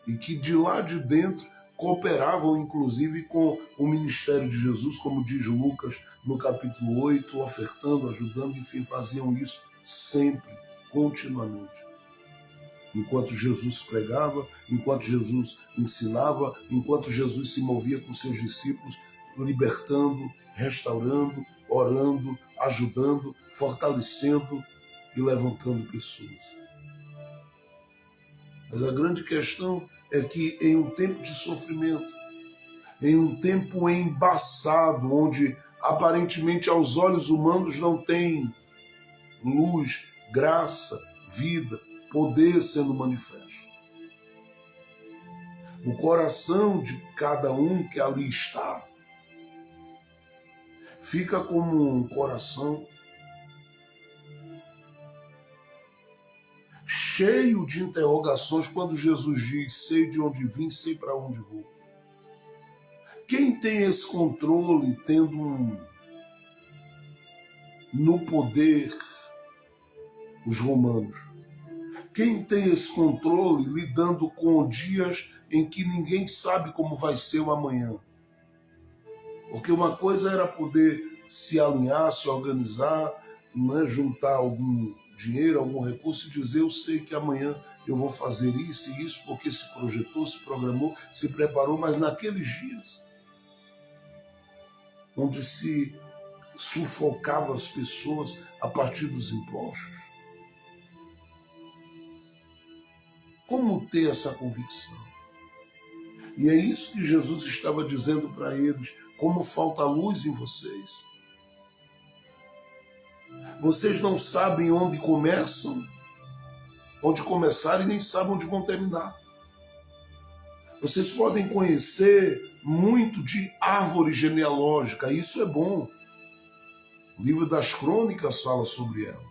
e que de lá de dentro cooperavam, inclusive, com o ministério de Jesus, como diz Lucas no capítulo 8, ofertando, ajudando, enfim, faziam isso sempre, continuamente. Enquanto Jesus pregava, enquanto Jesus ensinava, enquanto Jesus se movia com seus discípulos, libertando, restaurando, orando, ajudando, fortalecendo e levantando pessoas. Mas a grande questão é que em um tempo de sofrimento, em um tempo embaçado, onde aparentemente aos olhos humanos não tem luz, graça, vida, poder sendo manifesto, o coração de cada um que ali está fica como um coração cheio de interrogações quando Jesus diz: sei de onde vim, sei para onde vou. Quem tem esse controle, tendo no poder os romanos? Quem tem esse controle lidando com dias em que ninguém sabe como vai ser o amanhã? Porque uma coisa era poder se alinhar, se organizar, né, juntar algum dinheiro, algum recurso e dizer: eu sei que amanhã eu vou fazer isso e isso, porque se projetou, se programou, se preparou, mas naqueles dias onde se sufocava as pessoas a partir dos impostos, como ter essa convicção? E é isso que Jesus estava dizendo para eles: como falta luz em vocês. Vocês não sabem onde começam, onde começaram e nem sabem onde vão terminar. Vocês podem conhecer muito de árvore genealógica, isso é bom. O livro das Crônicas fala sobre ela.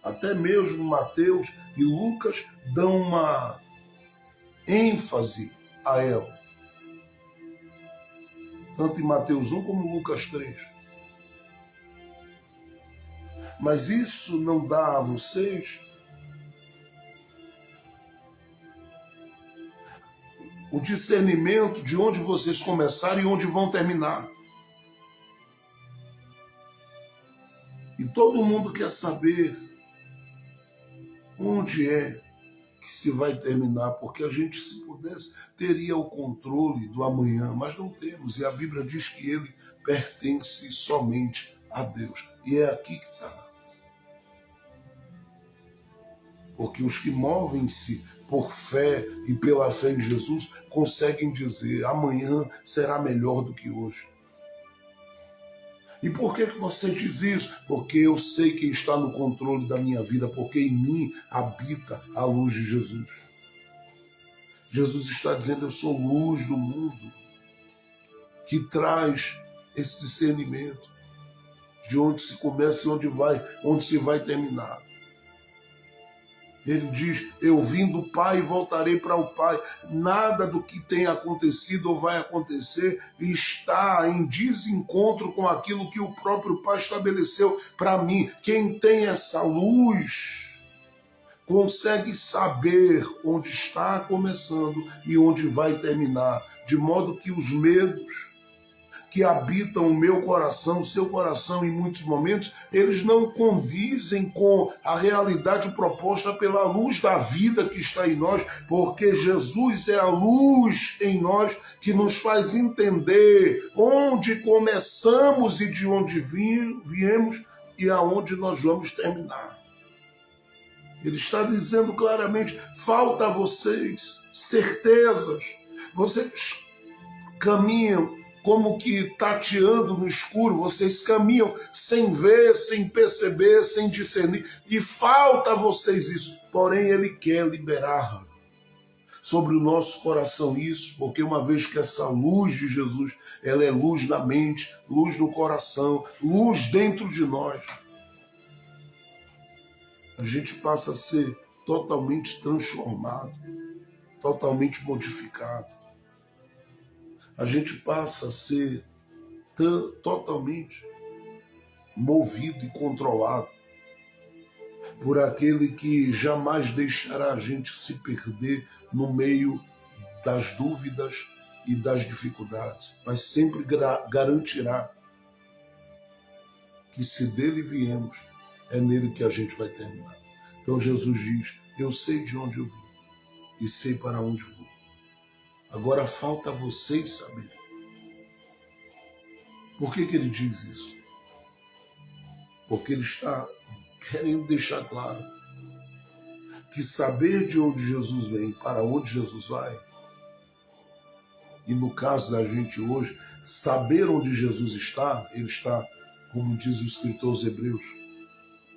Até mesmo Mateus e Lucas dão uma ênfase a ela. Tanto em Mateus 1 como em Lucas 3. Mas isso não dá a vocês o discernimento de onde vocês começaram e onde vão terminar. E todo mundo quer saber onde é que se vai terminar, porque a gente, se pudesse, teria o controle do amanhã, mas não temos. E a Bíblia diz que ele pertence somente a Deus. E é aqui que está. Porque os que movem-se por fé e pela fé em Jesus conseguem dizer: amanhã será melhor do que hoje. E por que você diz isso? Porque eu sei quem está no controle da minha vida, porque em mim habita a luz de Jesus. Jesus está dizendo: eu sou luz do mundo, que traz esse discernimento de onde se começa e onde se vai terminar. Ele diz, eu vim do Pai e voltarei para o Pai. Nada do que tem acontecido ou vai acontecer está em desencontro com aquilo que o próprio Pai estabeleceu para mim. Quem tem essa luz consegue saber onde está começando e onde vai terminar, de modo que os medos que habitam o meu coração, o seu coração em muitos momentos, eles não condizem com a realidade proposta pela luz da vida que está em nós, porque Jesus é a luz em nós que nos faz entender onde começamos e de onde viemos e aonde nós vamos terminar. Ele está dizendo claramente, falta a vocês certezas, vocês caminham como que tateando no escuro, vocês caminham sem ver, sem perceber, sem discernir, e falta a vocês isso. Porém, Ele quer liberar sobre o nosso coração isso, porque uma vez que essa luz de Jesus, ela é luz na mente, luz no coração, luz dentro de nós, a gente passa a ser totalmente transformado, totalmente modificado. A gente passa a ser totalmente movido e controlado por aquele que jamais deixará a gente se perder no meio das dúvidas e das dificuldades, mas sempre garantirá que se dele viemos, é nele que a gente vai terminar. Então Jesus diz, eu sei de onde eu vim e sei para onde vou. Agora falta vocês saberem. Por que ele diz isso? Porque ele está querendo deixar claro que saber de onde Jesus vem, para onde Jesus vai, e no caso da gente hoje, saber onde Jesus está, ele está, como diz o escritor aos Hebreus,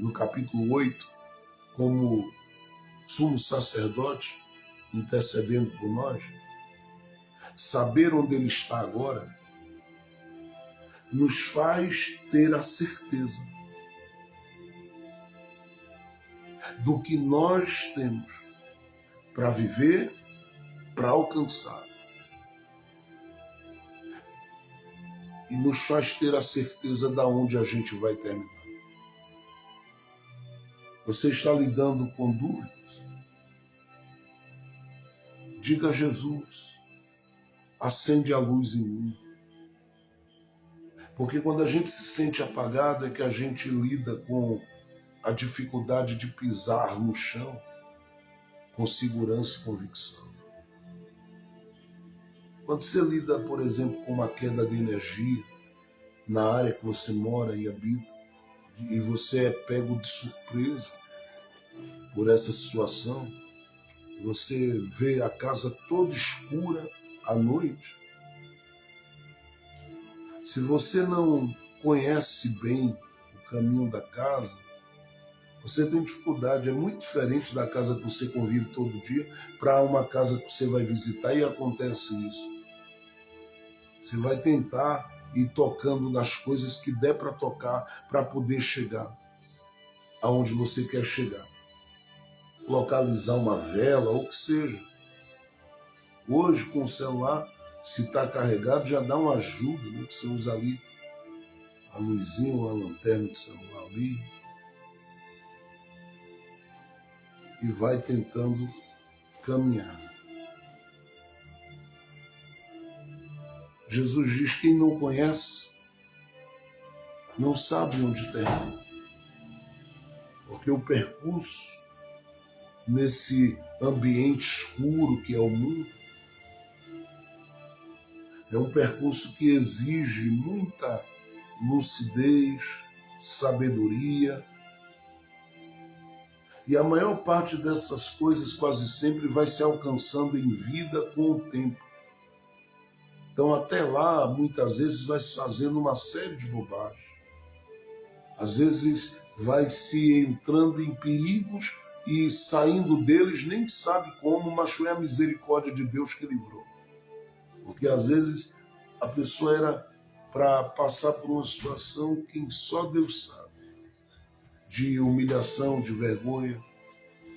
no capítulo 8, como sumo sacerdote, intercedendo por nós, saber onde ele está agora nos faz ter a certeza do que nós temos para viver, para alcançar. E nos faz ter a certeza de onde a gente vai terminar. Você está lidando com dúvidas? Diga a Jesus, acende a luz em mim. Porque quando a gente se sente apagado é que a gente lida com a dificuldade de pisar no chão com segurança e convicção. Quando você lida, por exemplo, com uma queda de energia na área que você mora e habita, e você é pego de surpresa por essa situação, você vê a casa toda escura à noite. Se você não conhece bem o caminho da casa, você tem dificuldade. É muito diferente da casa que você convive todo dia para uma casa que você vai visitar e acontece isso. Você vai tentar ir tocando nas coisas que der para tocar para poder chegar aonde você quer chegar. Localizar uma vela ou o que seja. Hoje, com o celular, se está carregado, já dá uma ajuda, né? Que você usa ali a luzinha ou a lanterna do celular ali e vai tentando caminhar. Jesus diz que quem não conhece não sabe onde termina. Porque o percurso nesse ambiente escuro que é o mundo é um percurso que exige muita lucidez, sabedoria. E a maior parte dessas coisas quase sempre vai se alcançando em vida com o tempo. Então até lá, muitas vezes, vai se fazendo uma série de bobagens. Às vezes vai se entrando em perigos e saindo deles nem sabe como, mas foi a misericórdia de Deus que livrou. Porque às vezes a pessoa era para passar por uma situação que só Deus sabe, de humilhação, de vergonha,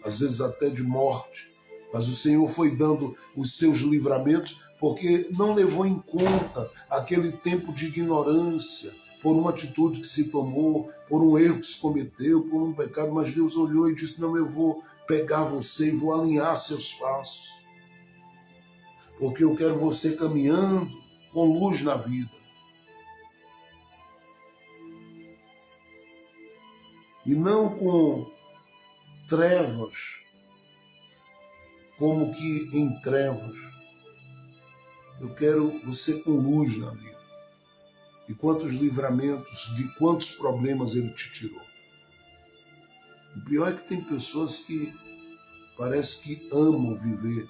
às vezes até de morte. Mas o Senhor foi dando os seus livramentos porque não levou em conta aquele tempo de ignorância, por uma atitude que se tomou, por um erro que se cometeu, por um pecado, mas Deus olhou e disse: não, eu vou pegar você e vou alinhar seus passos, porque eu quero você caminhando com luz na vida. E não com trevas, como que em trevas. Eu quero você com luz na vida. E quantos livramentos, de quantos problemas ele te tirou. O pior é que tem pessoas que parece que amam viver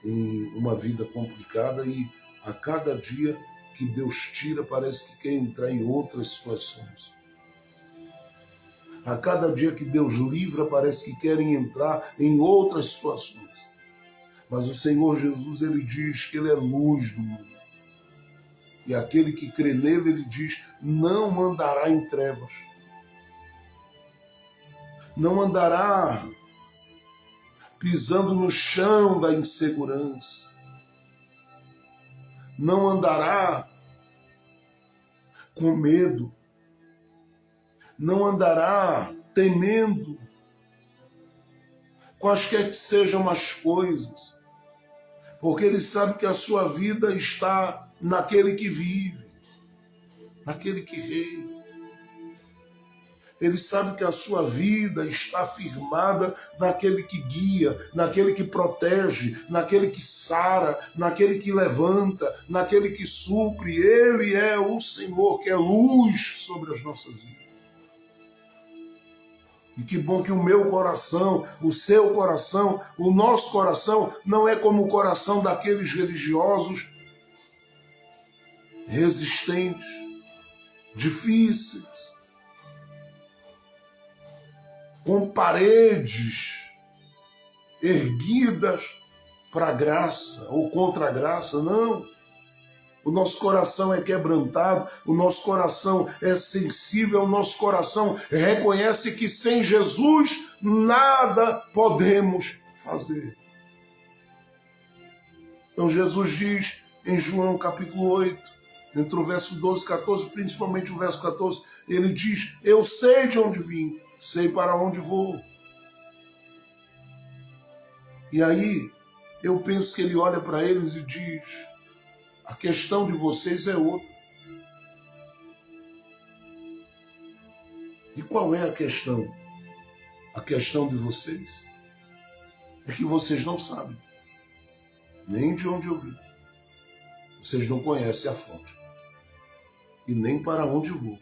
em uma vida complicada e a cada dia que Deus tira parece que quer entrar em outras situações. A cada dia que Deus livra parece que querem entrar em outras situações. Mas o Senhor Jesus, ele diz que ele é luz do mundo. E aquele que crê nele, ele diz, não andará em trevas. Não andará pisando no chão da insegurança. Não andará com medo. Não andará temendo quaisquer que sejam as coisas. Porque ele sabe que a sua vida está naquele que vive, naquele que reina. Ele sabe que a sua vida está firmada naquele que guia, naquele que protege, naquele que sara, naquele que levanta, naquele que supre. Ele é o Senhor, que é luz sobre as nossas vidas. E que bom que o meu coração, o seu coração, o nosso coração não é como o coração daqueles religiosos resistentes, difíceis, com paredes erguidas para a graça ou contra a graça, não. O nosso coração é quebrantado, o nosso coração é sensível, o nosso coração reconhece que sem Jesus nada podemos fazer. Então Jesus diz em João capítulo 8, entre o verso 12 e 14, principalmente o verso 14, ele diz, eu sei de onde vim, sei para onde vou. E aí eu penso que ele olha para eles e diz, a questão de vocês é outra. E qual é a questão? A questão de vocês é que vocês não sabem nem de onde eu vim. Vocês não conhecem a fonte. E nem para onde vou.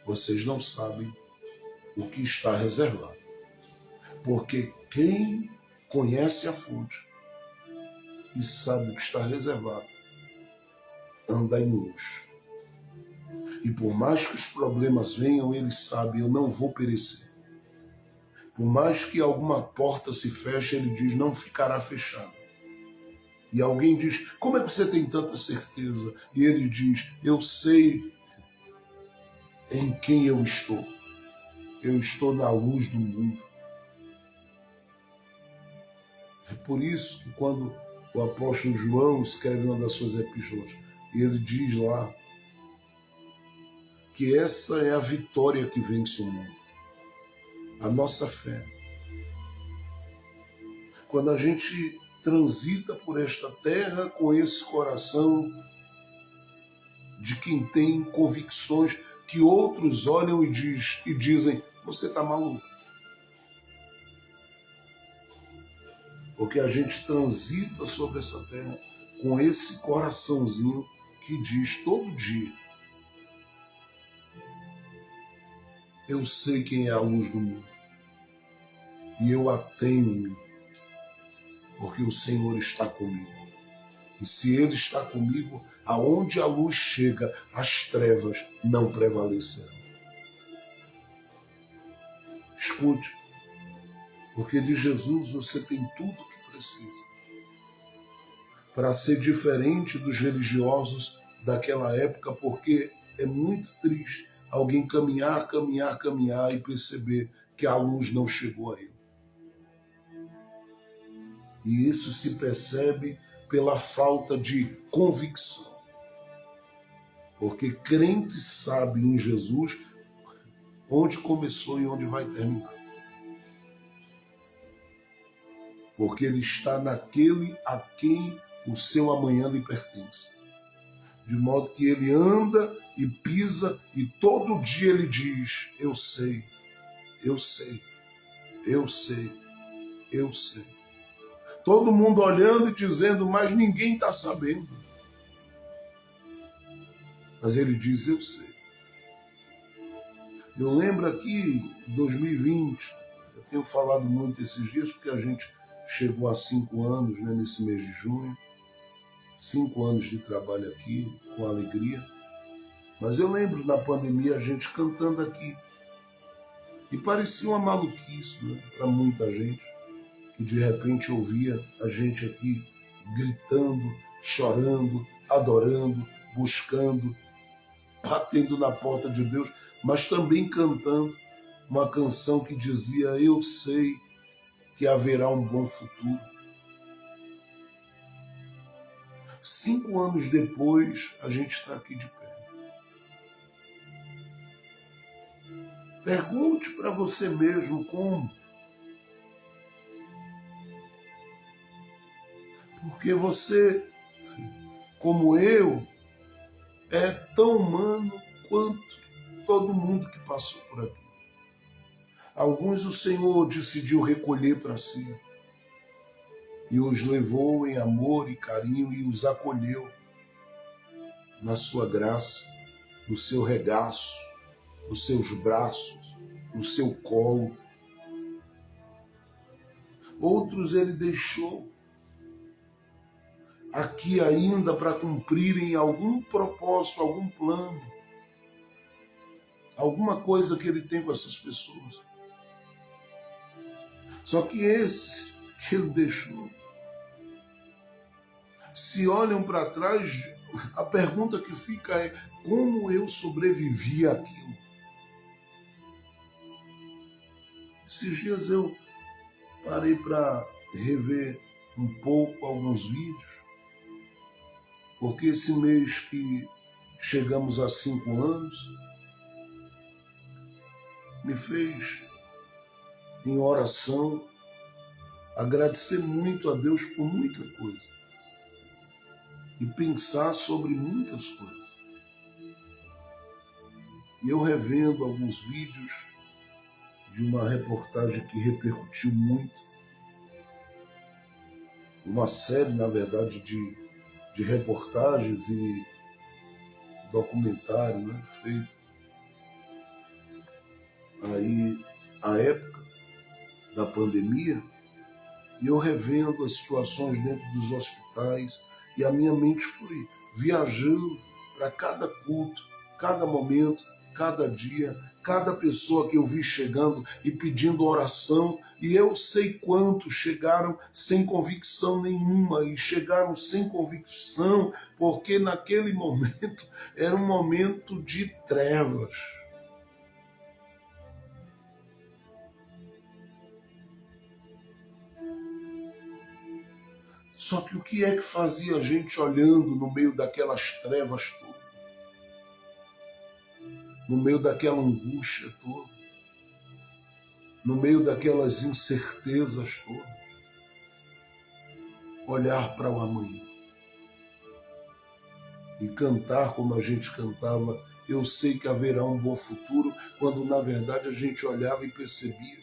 Vocês não sabem o que está reservado. Porque quem conhece a fonte e sabe o que está reservado, anda em luz. E por mais que os problemas venham, ele sabe, eu não vou perecer. Por mais que alguma porta se feche, ele diz, não ficará fechada. E alguém diz, como é que você tem tanta certeza? E ele diz, eu sei em quem eu estou. Eu estou na luz do mundo. É por isso que quando o apóstolo João escreve uma das suas epístolas, e ele diz lá que essa é a vitória que vence o mundo. A nossa fé. Quando a gente transita por esta terra com esse coração de quem tem convicções que outros olham e dizem, você está maluco. Porque a gente transita sobre essa terra com esse coraçãozinho que diz todo dia, eu sei quem é a luz do mundo e eu a tenho em mim, porque o Senhor está comigo. E se Ele está comigo, aonde a luz chega, as trevas não prevalecerão. Escute, porque de Jesus você tem tudo o que precisa para ser diferente dos religiosos daquela época, porque é muito triste alguém caminhar e perceber que a luz não chegou a ele. E isso se percebe pela falta de convicção. Porque crente sabe em Jesus onde começou e onde vai terminar. Porque ele está naquele a quem o seu amanhã lhe pertence. De modo que ele anda e pisa e todo dia ele diz: eu sei, eu sei, eu sei, eu sei. Todo mundo olhando e dizendo, mas ninguém está sabendo. Mas ele diz, eu sei. Eu lembro aqui, em 2020, eu tenho falado muito esses dias, porque a gente chegou a 5 anos, né, nesse mês de junho. 5 anos de trabalho aqui, com alegria. Mas eu lembro na pandemia a gente cantando aqui. E parecia uma maluquice, né, para muita gente, que de repente ouvia a gente aqui gritando, chorando, adorando, buscando, batendo na porta de Deus, mas também cantando uma canção que dizia: eu sei que haverá um bom futuro. 5 anos depois, a gente está aqui de pé. Pergunte para você mesmo como. Porque você, como eu, é tão humano quanto todo mundo que passou por aqui. Alguns o Senhor decidiu recolher para si e os levou em amor e carinho e os acolheu na sua graça, no seu regaço, nos seus braços, no seu colo. Outros ele deixou aqui ainda para cumprirem algum propósito, algum plano, alguma coisa que ele tem com essas pessoas. Só que esses que ele deixou, se olham para trás, a pergunta que fica é: como eu sobrevivi àquilo? Esses dias eu parei para rever um pouco alguns vídeos, porque esse mês que chegamos a 5 anos me fez, em oração, agradecer muito a Deus por muita coisa e pensar sobre muitas coisas. E eu revendo alguns vídeos de uma reportagem que repercutiu muito, uma série, na verdade, de reportagens e documentário, né, feito aí à época da pandemia, e eu revendo as situações dentro dos hospitais, e a minha mente foi viajando para cada culto, cada momento, cada dia, cada pessoa que eu vi chegando e pedindo oração, e eu sei quantos chegaram sem convicção nenhuma, e chegaram sem convicção porque naquele momento era um momento de trevas. Só que o que é que fazia a gente olhando no meio daquelas trevas todas? No meio daquela angústia toda? No meio daquelas incertezas todas? Olhar para o amanhã. E cantar como a gente cantava: eu sei que haverá um bom futuro, quando na verdade a gente olhava e percebia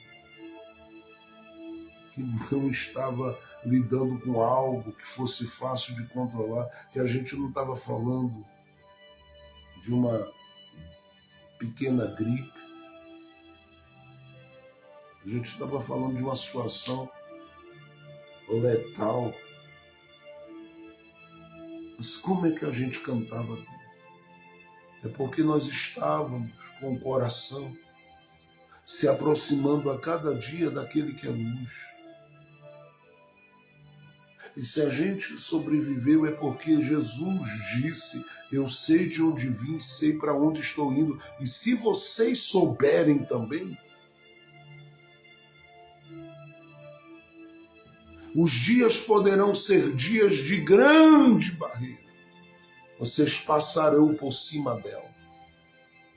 que não estava lidando com algo que fosse fácil de controlar, que a gente não estava falando de uma pequena gripe, a gente estava falando de uma situação letal. Mas como é que a gente cantava aqui? É porque nós estávamos com o coração se aproximando a cada dia daquele que é luz. E se a gente sobreviveu é porque Jesus disse: eu sei de onde vim, sei para onde estou indo. E se vocês souberem também, Os dias poderão ser dias de grande barreira. Vocês passarão por cima dela.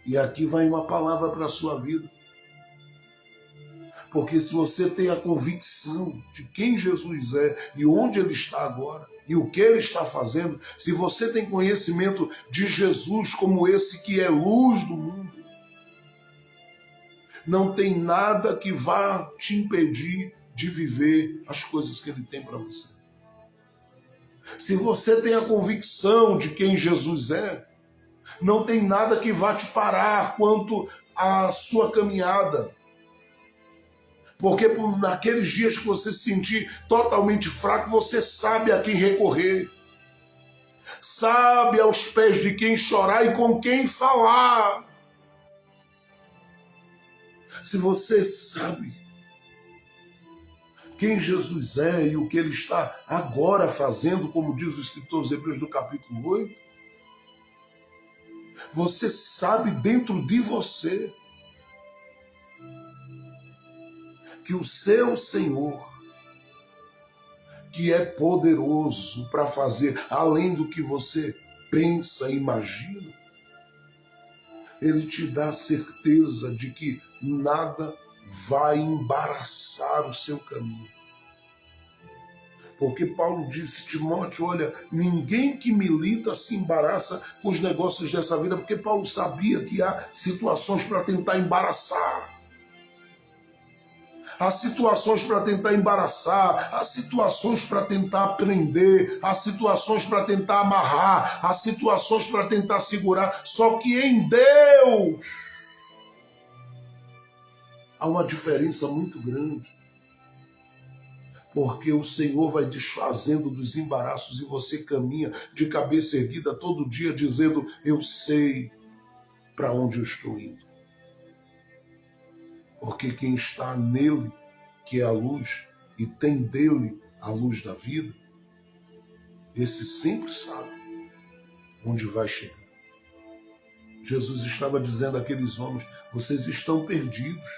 E aqui vai uma palavra para a sua vida. Porque se você tem a convicção de quem Jesus é e onde Ele está agora, e o que Ele está fazendo, se você tem conhecimento de Jesus como esse que é luz do mundo, não tem nada que vá te impedir de viver as coisas que Ele tem para você. Se você tem a convicção de quem Jesus é, não tem nada que vá te parar quanto à sua caminhada. Porque naqueles dias que você se sentir totalmente fraco, você sabe a quem recorrer. Sabe aos pés de quem chorar e com quem falar. Se você sabe quem Jesus é e o que Ele está agora fazendo, como diz o escritor aos Hebreus do capítulo 8, você sabe dentro de você que o seu Senhor, que é poderoso para fazer além do que você pensa e imagina, Ele te dá a certeza de que nada vai embaraçar o seu caminho. Porque Paulo disse, Timóteo, olha, ninguém que milita se embaraça com os negócios dessa vida, porque Paulo sabia que há situações para tentar embaraçar. Há situações para tentar embaraçar, há situações para tentar prender, há situações para tentar amarrar, há situações para tentar segurar. Só que em Deus há uma diferença muito grande. Porque o Senhor vai desfazendo dos embaraços e você caminha de cabeça erguida todo dia dizendo, eu sei para onde eu estou indo. Porque quem está nele, que é a luz, e tem dele a luz da vida, esse sempre sabe onde vai chegar. Jesus estava dizendo àqueles homens, vocês estão perdidos,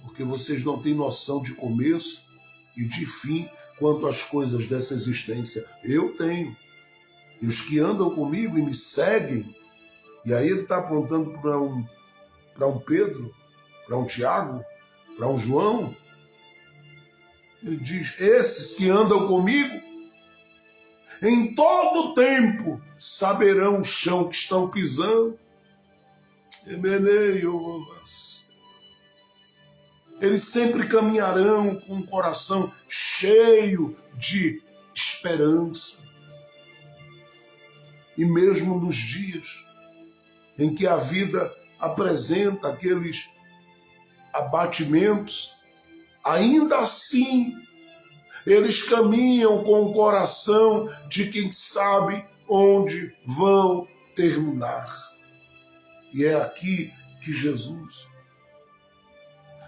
porque vocês não têm noção de começo e de fim quanto às coisas dessa existência. Eu tenho. E os que andam comigo e me seguem, e aí ele está apontando para um Pedro, para um Tiago, para um João. Ele diz, esses que andam comigo, em todo tempo saberão o chão que estão pisando. Eles sempre caminharão com um coração cheio de esperança. E mesmo nos dias em que a vida apresenta aqueles abatimentos, ainda assim, eles caminham com o coração de quem sabe onde vão terminar. E é aqui que Jesus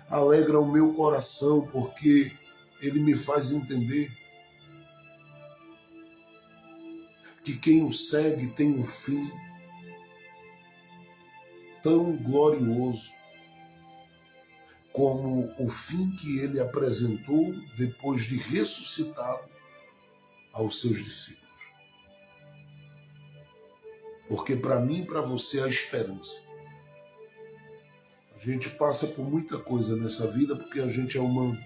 alegra o meu coração, porque Ele me faz entender que quem o segue tem um fim tão glorioso como o fim que Ele apresentou depois de ressuscitado aos seus discípulos. Porque para mim e para você há esperança. A gente passa por muita coisa nessa vida porque a gente é humano.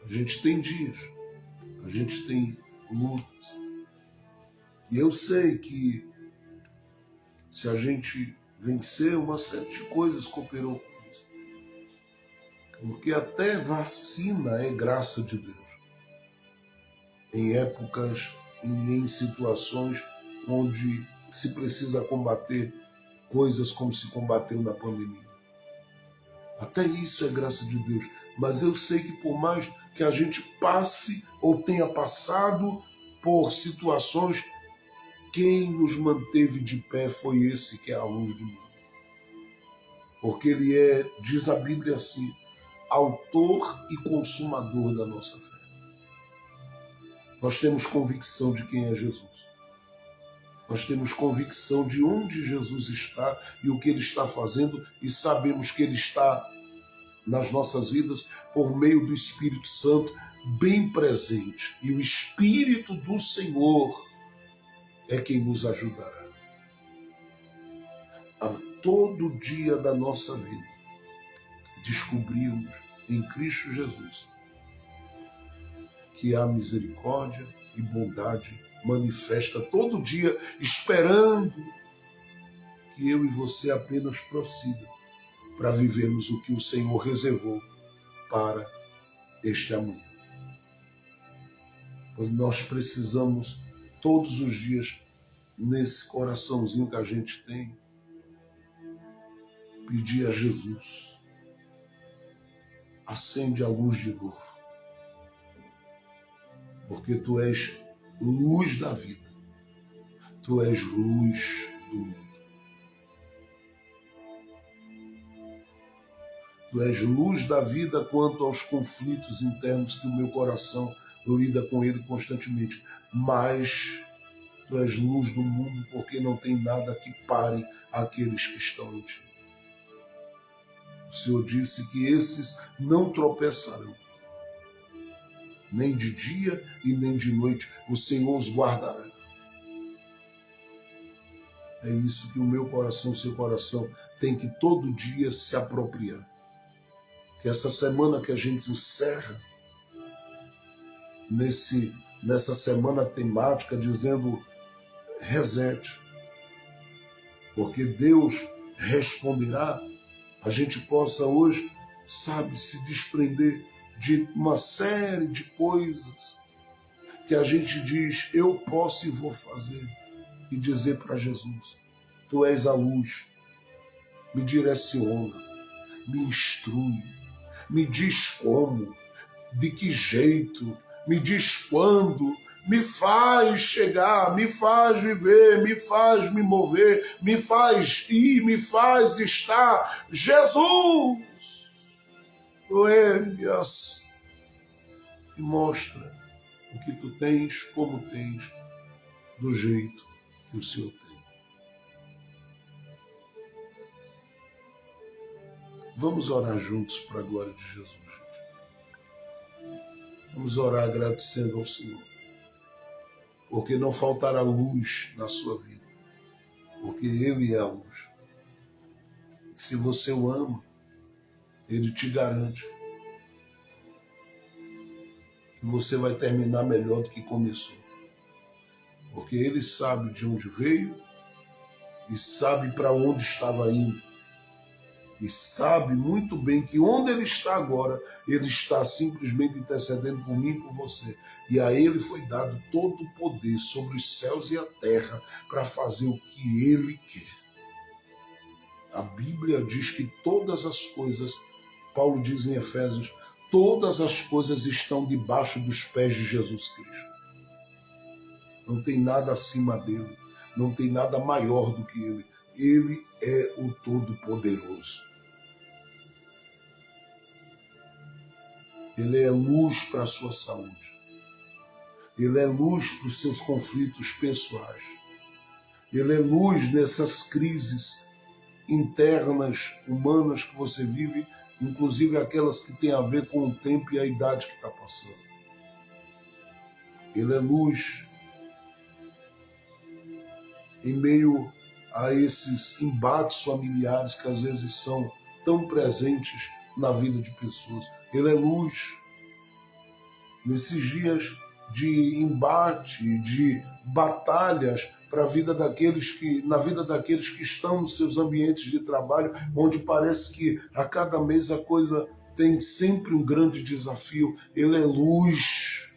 A gente tem dias, a gente tem lutas. E eu sei que se a gente vencer, uma série de coisas cooperou com isso. Porque até vacina é graça de Deus. Em épocas e em situações onde se precisa combater coisas como se combateu na pandemia. Até isso é graça de Deus. Mas eu sei que por mais que a gente passe ou tenha passado por situações, quem nos manteve de pé foi esse que é a luz do mundo. Porque Ele é, diz a Bíblia assim, autor e consumador da nossa fé. Nós temos convicção de quem é Jesus. Nós temos convicção de onde Jesus está e o que Ele está fazendo e sabemos que Ele está nas nossas vidas por meio do Espírito Santo bem presente. E o Espírito do Senhor é quem nos ajudará a todo dia da nossa vida descobrirmos em Cristo Jesus que há misericórdia e bondade manifesta todo dia, esperando que eu e você apenas prossigam para vivermos o que o Senhor reservou para este amanhã. Pois nós precisamos todos os dias, nesse coraçãozinho que a gente tem, pedir a Jesus: acende a luz de novo, porque tu és luz da vida, tu és luz do mundo. Tu és luz da vida quanto aos conflitos internos que o meu coração lida com ele constantemente. Mas tu és luz do mundo porque não tem nada que pare aqueles que estão em ti. O Senhor disse que esses não tropeçarão. Nem de dia e nem de noite o Senhor os guardará. É isso que o meu coração, o seu coração, tem que todo dia se apropriar. Que essa semana que a gente encerra, nessa semana temática, dizendo resete, porque Deus responderá, a gente possa hoje, se desprender de uma série de coisas que a gente diz, eu posso e vou fazer, e dizer para Jesus: tu és a luz, me direciona, me instrui, me diz como, de que jeito, me diz quando, me faz chegar, me faz viver, me faz me mover, me faz ir, me faz estar. Jesus, tu és, e mostra o que tu tens, como tens, do jeito que o Senhor tem. Vamos orar juntos para a glória de Jesus, gente. Vamos orar agradecendo ao Senhor, porque não faltará luz na sua vida, porque Ele é a luz. Se você o ama, Ele te garante que você vai terminar melhor do que começou, porque Ele sabe de onde veio e sabe para onde estava indo. E sabe muito bem que onde Ele está agora, Ele está simplesmente intercedendo por mim e por você. E a Ele foi dado todo o poder sobre os céus e a terra para fazer o que Ele quer. A Bíblia diz que todas as coisas, Paulo diz em Efésios, todas as coisas estão debaixo dos pés de Jesus Cristo. Não tem nada acima dele, não tem nada maior do que Ele. Ele é o Todo-Poderoso. Ele é luz para a sua saúde. Ele é luz para os seus conflitos pessoais. Ele é luz nessas crises internas, humanas que você vive, inclusive aquelas que têm a ver com o tempo e a idade que está passando. Ele é luz em meio a esses embates familiares que às vezes são tão presentes na vida de pessoas. Ele é luz nesses dias de embate, de batalhas para a vida daqueles que estão nos seus ambientes de trabalho, onde parece que a cada mês a coisa tem sempre um grande desafio. Ele é luz.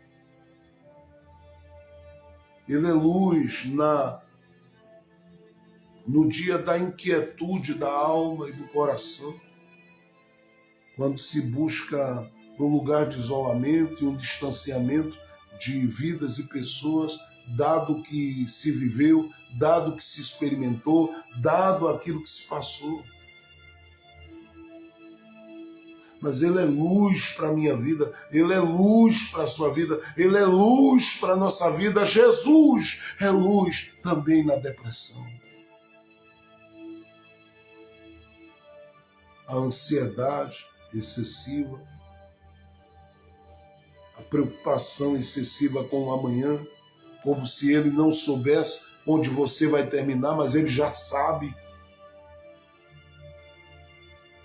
Ele é luz no dia da inquietude da alma e do coração, quando se busca um lugar de isolamento e um distanciamento de vidas e pessoas, dado o que se viveu, dado o que se experimentou, dado aquilo que se passou. Mas Ele é luz para a minha vida, Ele é luz para a sua vida, Ele é luz para a nossa vida. Jesus é luz também na depressão. A ansiedade excessiva, a preocupação excessiva com o amanhã, como se ele não soubesse onde você vai terminar, mas ele já sabe.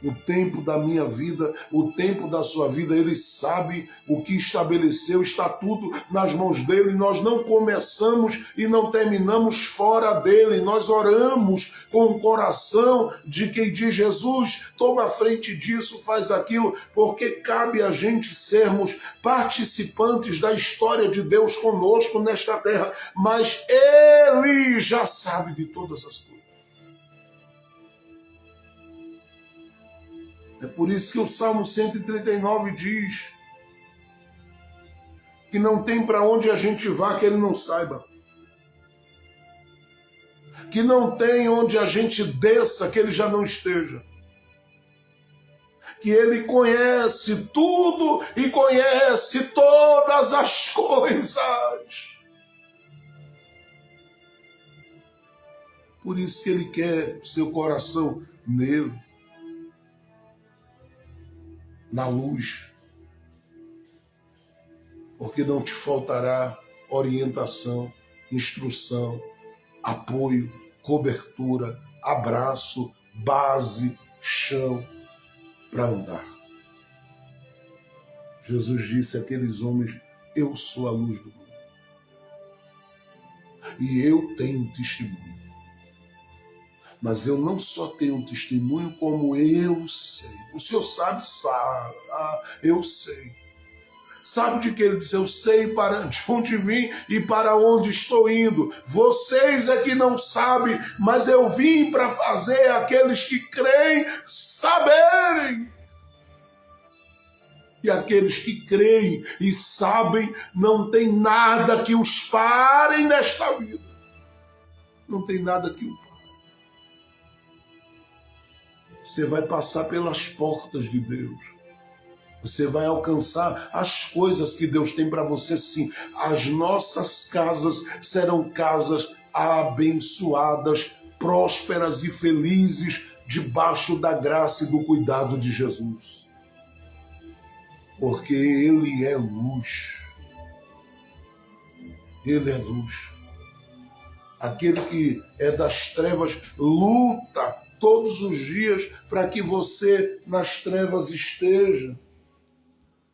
O tempo da minha vida, o tempo da sua vida, ele sabe o que estabeleceu, está tudo nas mãos dele. Nós não começamos e não terminamos fora dele. Nós oramos com o coração de quem diz: Jesus, toma a frente disso, faz aquilo, porque cabe a gente sermos participantes da história de Deus conosco nesta terra, mas ele já sabe de todas as coisas. É por isso que o Salmo 139 diz que não tem para onde a gente vá que ele não saiba. Que não tem onde a gente desça que ele já não esteja. Que ele conhece tudo e conhece todas as coisas. Por isso que ele quer seu coração nele, na luz, porque não te faltará orientação, instrução, apoio, cobertura, abraço, base, chão para andar. Jesus disse àqueles homens: eu sou a luz do mundo e eu tenho testemunho. Mas eu não só tenho um testemunho, como eu sei. O Senhor sabe, eu sei. Sabe de que ele diz? Eu sei de onde vim e para onde estou indo. Vocês é que não sabem, mas eu vim para fazer aqueles que creem saberem. E aqueles que creem e sabem, não tem nada que os parem nesta vida. Não tem nada que o pare. Você vai passar pelas portas de Deus. Você vai alcançar as coisas que Deus tem para você, sim. As nossas casas serão casas abençoadas, prósperas e felizes, debaixo da graça e do cuidado de Jesus. Porque Ele é luz. Ele é luz. Aquele que é das trevas luta todos os dias para que você nas trevas esteja,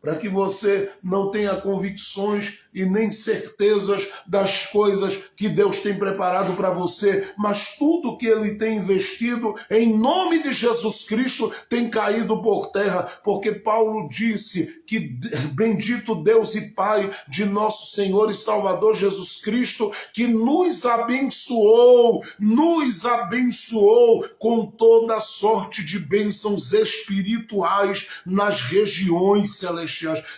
para que você não tenha convicções e nem certezas das coisas que Deus tem preparado para você, mas tudo que Ele tem investido em nome de Jesus Cristo tem caído por terra, porque Paulo disse que bendito Deus e Pai de nosso Senhor e Salvador Jesus Cristo, que nos abençoou com toda sorte de bênçãos espirituais nas regiões celestiais.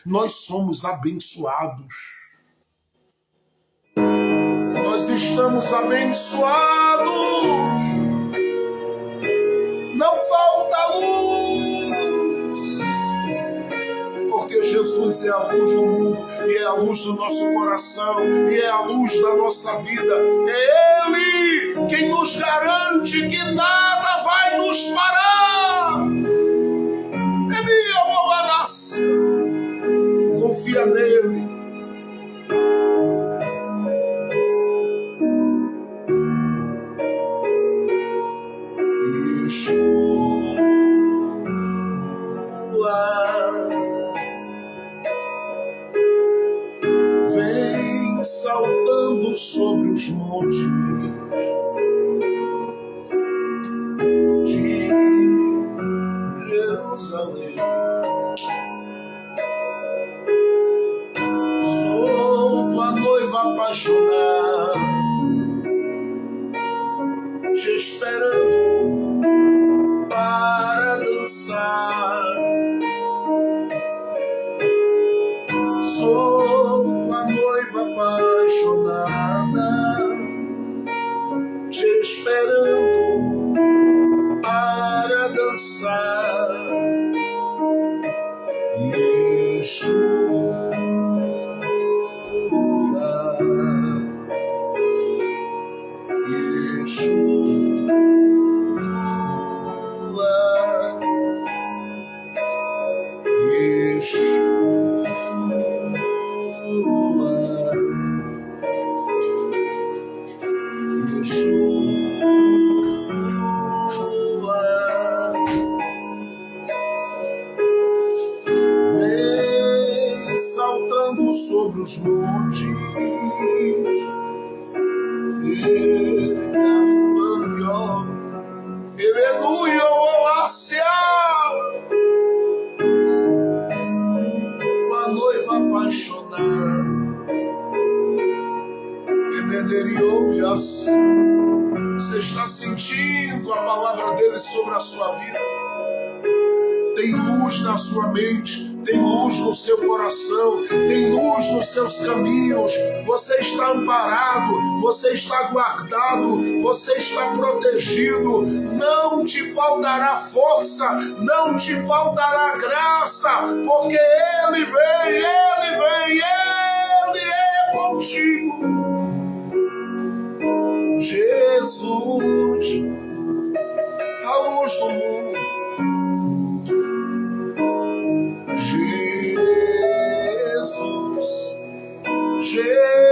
Nós somos abençoados. Nós estamos abençoados. Não falta luz. Porque Jesus é a luz do mundo e é a luz do nosso coração e é a luz da nossa vida. É Ele quem nos garante que nada vai nos parar. Confia nele. Vem saltando sobre os montes de Jerusalém. Sou tua noiva apaixonada, te esperando para dançar. Sou tua noiva apaixonada, te esperando para dançar. Yeshua, vem saltando sobre os montes, uma noiva apaixonada, você está sentindo a palavra dele sobre a sua vida? Tem luz na sua mente, tem luz no seu coração, tem luz nos seus caminhos. Você está amparado, você está guardado, você está protegido. Não te faltará força, não te faltará graça, porque Ele é contigo. Jesus, a luz do mundo. Jesus,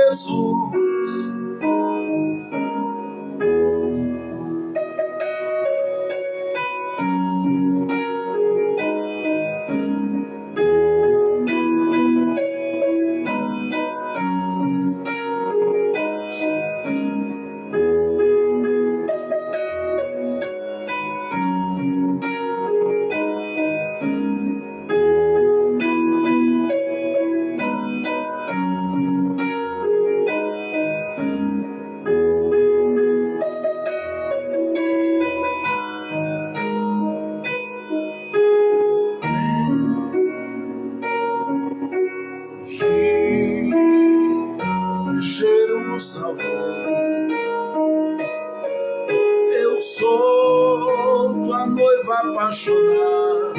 eu sou tua noiva apaixonada,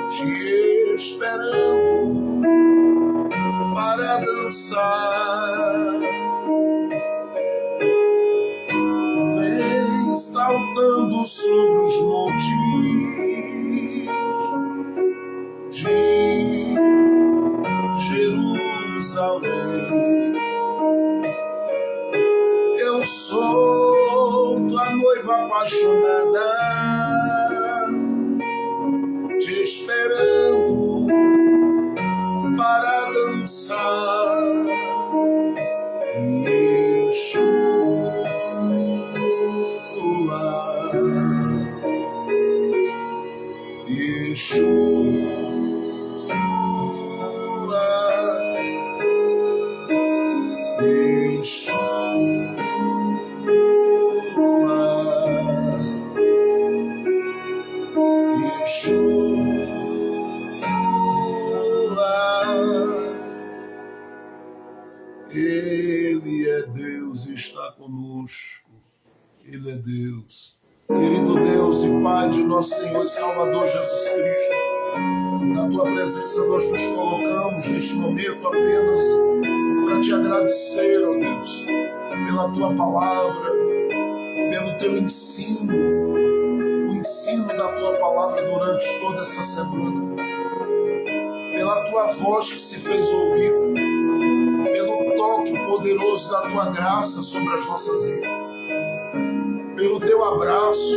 te esperando para dançar. Vem saltando sobre os montes de Jerusalém. Eu sou tua noiva apaixonada, te esperando para dançar. Ele é Deus e está conosco. Ele é Deus. Querido Deus e Pai de nosso Senhor e Salvador Jesus Cristo, na Tua presença nós nos colocamos neste momento apenas para Te agradecer, ó Deus, pela Tua palavra, pelo Teu ensino, o ensino da Tua palavra durante toda essa semana, pela Tua voz que se fez ouvida, pelo toque poderoso da Tua graça sobre as nossas vidas, pelo Teu abraço,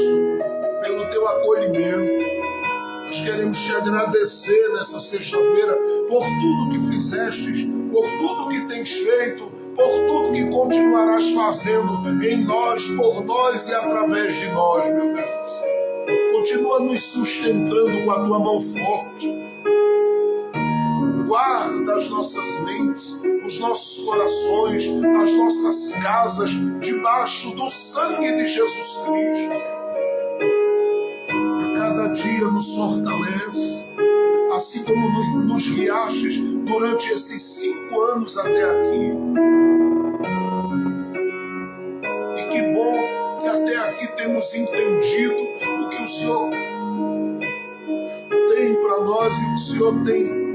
pelo Teu acolhimento. Nós queremos Te agradecer nessa sexta-feira por tudo que fizestes, por tudo que tens feito, por tudo que continuarás fazendo em nós, por nós e através de nós, meu Deus. Continua nos sustentando com a Tua mão forte. Guarda as nossas mentes, os nossos corações, as nossas casas debaixo do sangue de Jesus Cristo. A cada dia nos fortalece, assim como nos guiastes durante esses 5 anos até aqui. E que bom que até aqui temos entendido o que o Senhor tem para nós e o que o Senhor tem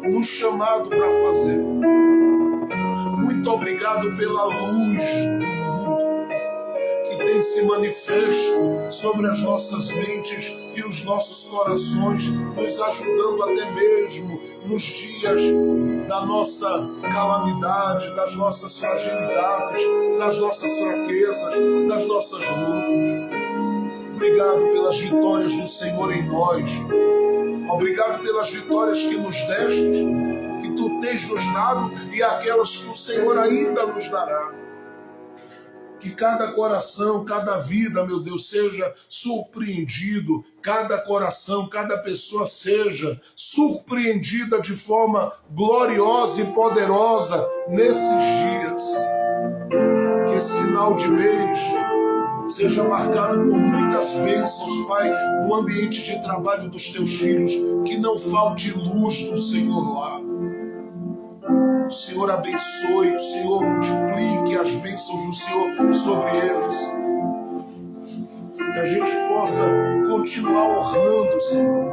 nos chamado para fazer. Muito obrigado pela luz do mundo que tem se manifesto sobre as nossas mentes e os nossos corações, nos ajudando até mesmo nos dias da nossa calamidade, das nossas fragilidades, das nossas fraquezas, das nossas lutas. Obrigado pelas vitórias do Senhor em nós. Obrigado pelas vitórias que nos destes, que Tu tens nos dado e aquelas que o Senhor ainda nos dará. Que cada coração, cada vida, meu Deus, seja surpreendido, cada coração, cada pessoa seja surpreendida de forma gloriosa e poderosa nesses dias. Que esse final de mês seja marcado por muitas bênçãos, Pai, no ambiente de trabalho dos Teus filhos, que não falte luz do Senhor lá. O Senhor abençoe, o Senhor multiplique as bênçãos do Senhor sobre eles. Que a gente possa continuar honrando, Senhor,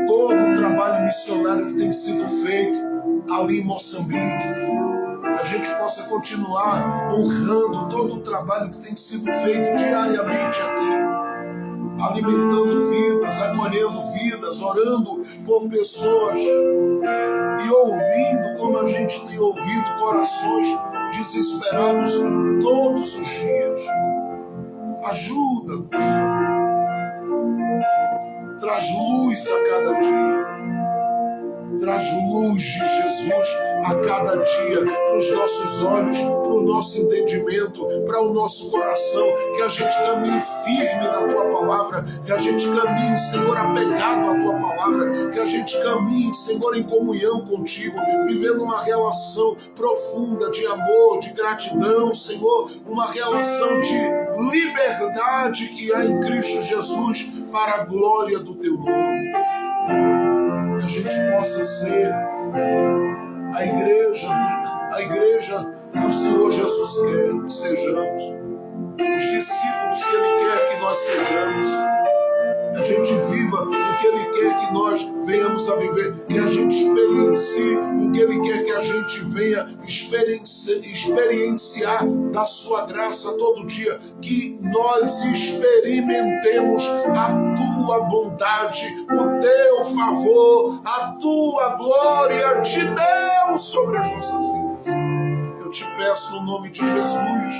todo o trabalho missionário que tem sido feito ali em Moçambique. A gente possa continuar honrando todo o trabalho que tem sido feito diariamente aqui, alimentando vidas, acolhendo vidas, orando por pessoas e ouvindo como a gente tem ouvido corações desesperados todos os dias. Ajuda-nos, traz luz a cada dia. Traz luz de Jesus a cada dia para os nossos olhos, para o nosso entendimento, para o nosso coração, que a gente caminhe firme na Tua palavra, que a gente caminhe, Senhor, apegado à Tua palavra, que a gente caminhe, Senhor, em comunhão contigo, vivendo uma relação profunda de amor, de gratidão, Senhor, uma relação de liberdade que há em Cristo Jesus para a glória do Teu nome. Que a gente possa ser a igreja que o Senhor Jesus quer que sejamos, os discípulos que Ele quer que nós sejamos, que a gente viva o que Ele quer que nós venhamos a viver, que a gente experiencie o que Ele quer que a gente venha experienciar da Sua graça todo dia, que nós experimentemos a Tua bondade, o Teu favor, a Tua glória de Deus sobre as nossas vidas. Eu te peço no nome de Jesus,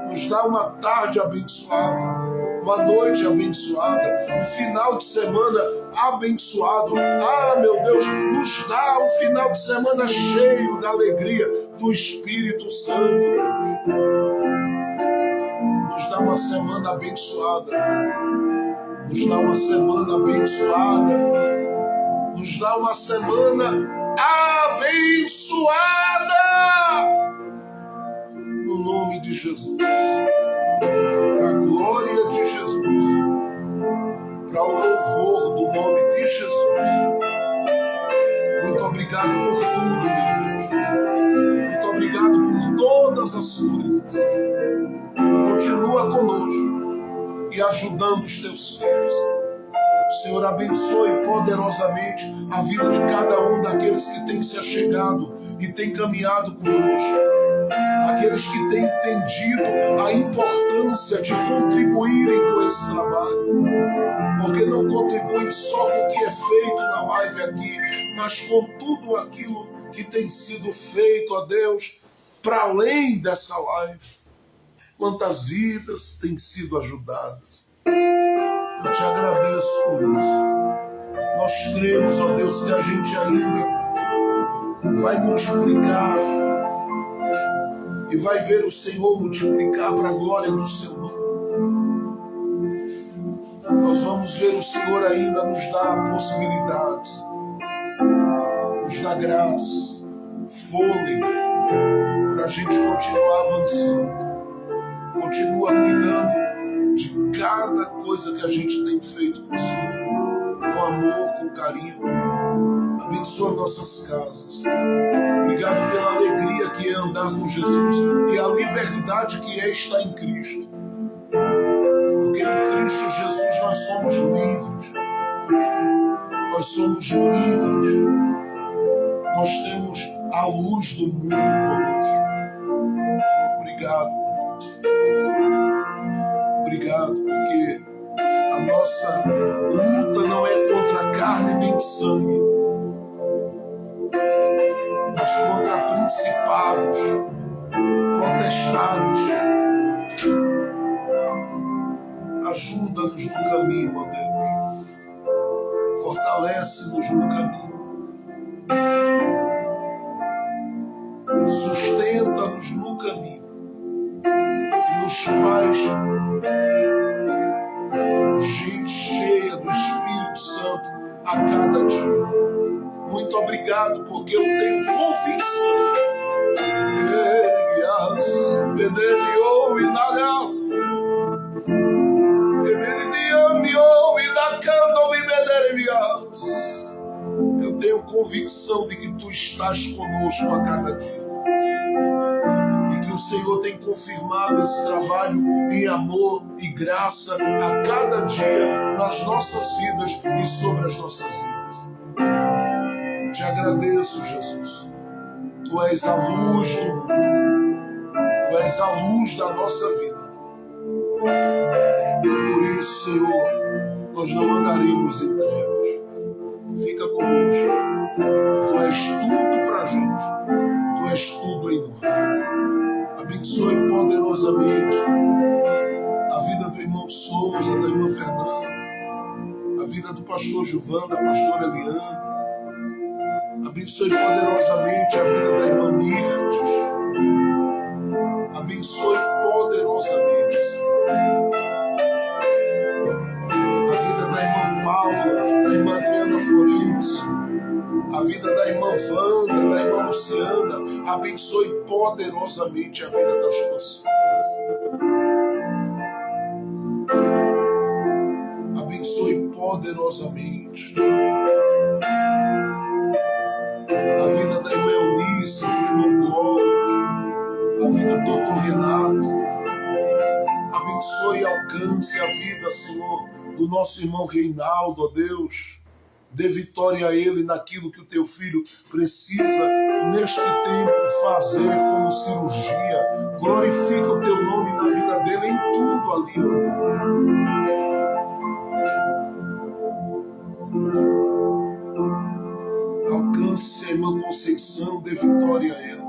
nos dá uma tarde abençoada, uma noite abençoada, um final de semana abençoado. Ah, meu Deus, nos dá um final de semana cheio da alegria do Espírito Santo, Deus. Nos dá uma semana abençoada. Nos dá uma semana abençoada. Nos dá uma semana abençoada. No nome de Jesus. Para a glória de Jesus. Para o louvor do nome de Jesus. Muito obrigado por tudo, meu Deus. Muito obrigado por todas as coisas. Continua conosco e ajudando os teus filhos. O Senhor abençoe poderosamente a vida de cada um daqueles que têm se achegado e têm caminhado conosco. Aqueles que têm entendido a importância de contribuírem com esse trabalho. Porque não contribuem só com o que é feito na live aqui, mas com tudo aquilo que tem sido feito, ó Deus, para além dessa live. Quantas vidas têm sido ajudadas. Eu te agradeço por isso. Nós cremos, ó Deus, que a gente ainda vai multiplicar e vai ver o Senhor multiplicar para a glória do seu nome. Nós vamos ver o Senhor ainda nos dar possibilidades, nos dar graça, fôlego, para a gente continuar avançando. Continua cuidando de cada coisa que a gente tem feito com o Senhor, com amor, com carinho. Abençoa nossas casas. Obrigado pela alegria que é andar com Jesus e a liberdade que é estar em Cristo. Porque em Cristo Jesus nós somos livres. Nós somos livres. Nós temos a luz do mundo conosco. Obrigado, Pai. nossa luta não é contra carne nem sangue, mas contra principados, potestades. Ajuda-nos no caminho, ó Deus. Fortalece-nos no caminho. Sustenta-nos no caminho. E nos faz gente cheia do Espírito Santo a cada dia. Muito obrigado, porque eu tenho convicção. Eu tenho convicção de que tu estás conosco a cada dia. E que o Senhor tem confirmado esse trabalho em amor e graça a cada dia nas nossas vidas e sobre as nossas vidas. Eu te agradeço, Jesus. Tu és a luz do mundo. Tu és a luz da nossa vida. Por isso, Senhor, nós não andaremos em trevas. Fica conosco. Tu és tudo para a gente. Tu és tudo em nós. Abençoe poderosamente a vida do irmão Souza, da irmã Fernanda, a vida do pastor Gilvan, da pastora Eliane. Abençoe poderosamente a vida da irmã Mirtes. Abençoe poderosamente, Senhor, a vida da irmã Paula, da irmã Adriana Florencio, a vida da irmã Wanda, da irmã Luciana. Abençoe poderosamente a vida das pessoas. Abençoe poderosamente a vida da irmã Eunice, do irmão Glóris, a vida do doutor Renato. Abençoe e alcance a vida, Senhor, do nosso irmão Reinaldo, ó Deus. Dê vitória a ele naquilo que o teu filho precisa neste tempo fazer como cirurgia. Glorifica o teu nome na vida dele em tudo ali, ó Deus. Alcance a irmã Conceição, dê vitória a ela.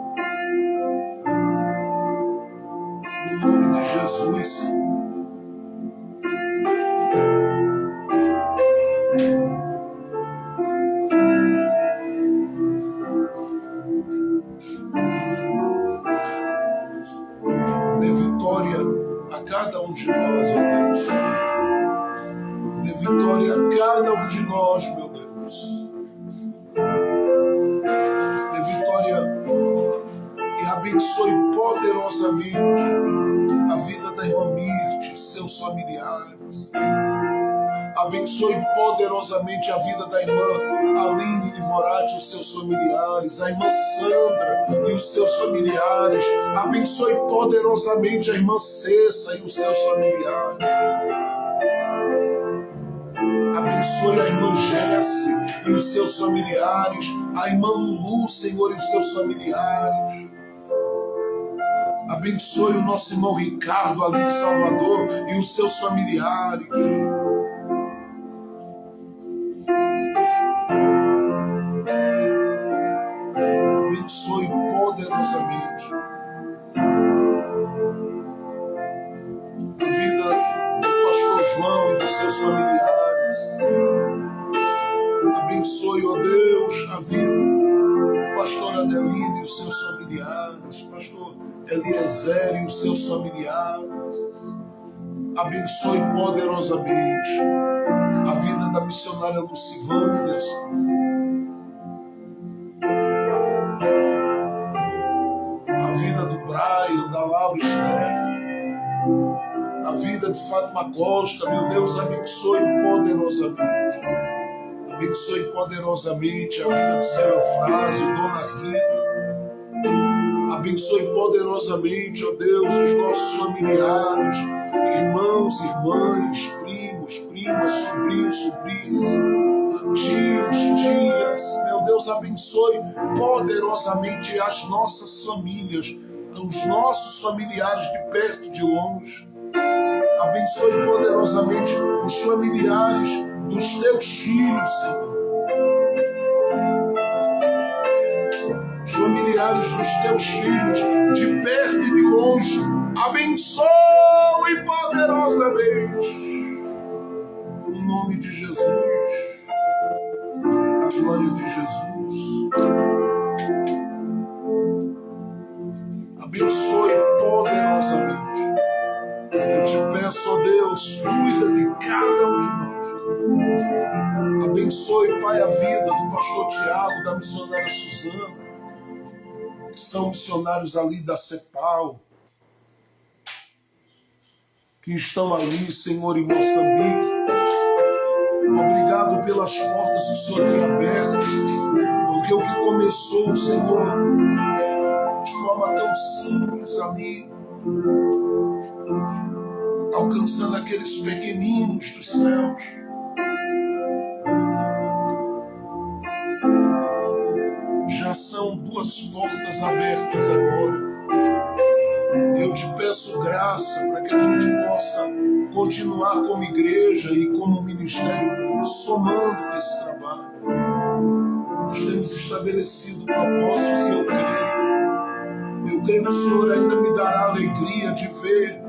No nome de Jesus, Senhor. Dê vitória a cada um de nós, ó Deus. Dê vitória a cada um de nós, meu Deus. Dê vitória e abençoe poderosamente a vida da irmã Mirte, seus familiares. Abençoe poderosamente a vida da irmã Aline Livorati, os seus familiares, a irmã Sandra e os seus familiares. Abençoe poderosamente a irmã Cessa e os seus familiares. Abençoe a irmã Jesse e os seus familiares, a irmã Lulu, Senhor, e os seus familiares. Abençoe o nosso irmão Ricardo ali de Salvador e os seus familiares. Abençoe poderosamente a vida do pastor João e dos seus familiares. Abençoe, ó Deus, a vida do pastor Adelino e os seus familiares, pastor Eliezer e os seus familiares. Abençoe poderosamente a vida da missionária Lucivânia, a vida do Brian, da Laura Steff, a vida de Fátima Costa. Meu Deus, abençoe poderosamente. Abençoe poderosamente a vida de Serafrásio, Dona Rita. Abençoe poderosamente, ó Deus, os nossos familiares, irmãos, irmãs, primos, primas, sobrinhos, sobrinhas, tios, tias. Meu Deus, abençoe poderosamente as nossas famílias, os nossos familiares de perto e de longe. Abençoe poderosamente os familiares dos teus filhos, Senhor. Os familiares dos teus filhos, de perto e de longe. Abençoe poderosamente. No nome de Jesus. Na glória de Jesus. Abençoe poderosamente. Eu te peço, ó Deus, cuida de cada um de nós. Abençoe, Pai, a vida do pastor Tiago, da missionária Suzana, que são missionários ali da CEPAL, que estão ali, Senhor, em Moçambique. Obrigado pelas portas que o Senhor tem aberto, porque o que começou, Senhor, de forma tão simples ali, alcançando aqueles pequeninos dos céus. Já são 2 portas abertas agora. Eu te peço graça para que a gente possa continuar como igreja e como ministério, somando com esse trabalho. Nós temos estabelecido propósitos e eu creio que o Senhor ainda me dará alegria de ver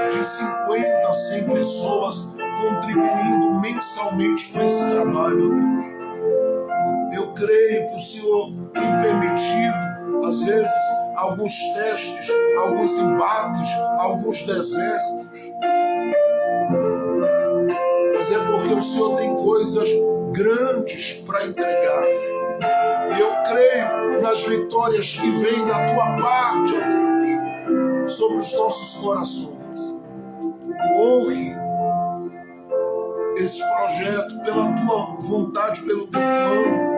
de 50 a 100 pessoas contribuindo mensalmente com esse trabalho, Deus. Eu creio que o Senhor tem permitido, às vezes, alguns testes, alguns embates, alguns desertos. Mas é porque o Senhor tem coisas grandes para entregar. E eu creio nas vitórias que vêm da tua parte, ó Deus, sobre os nossos corações. Honre esse projeto pela tua vontade, pelo teu plano,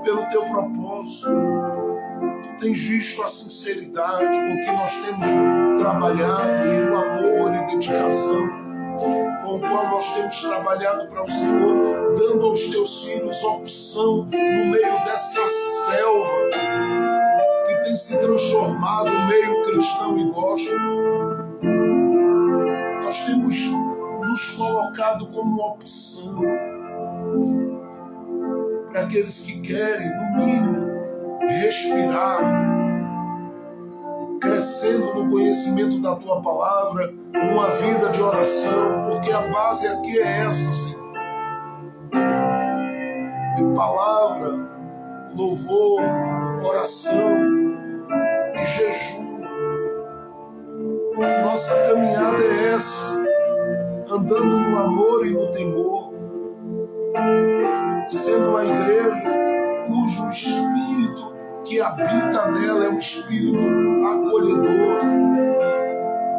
pelo teu propósito. Tu tens visto a sinceridade com que nós temos trabalhado e o amor e dedicação com o qual nós temos trabalhado para o Senhor, dando aos teus filhos opção no meio dessa selva que tem se transformado no meio cristão e gospel. Nós temos nos colocado como opção para aqueles que querem, no mínimo, respirar, crescendo no conhecimento da tua palavra, numa vida de oração, porque a base aqui é essa, Senhor. É palavra, louvor, oração e jejum. Nossa caminhada é essa, andando no amor e no temor, sendo uma igreja cujo espírito que habita nela é um espírito acolhedor,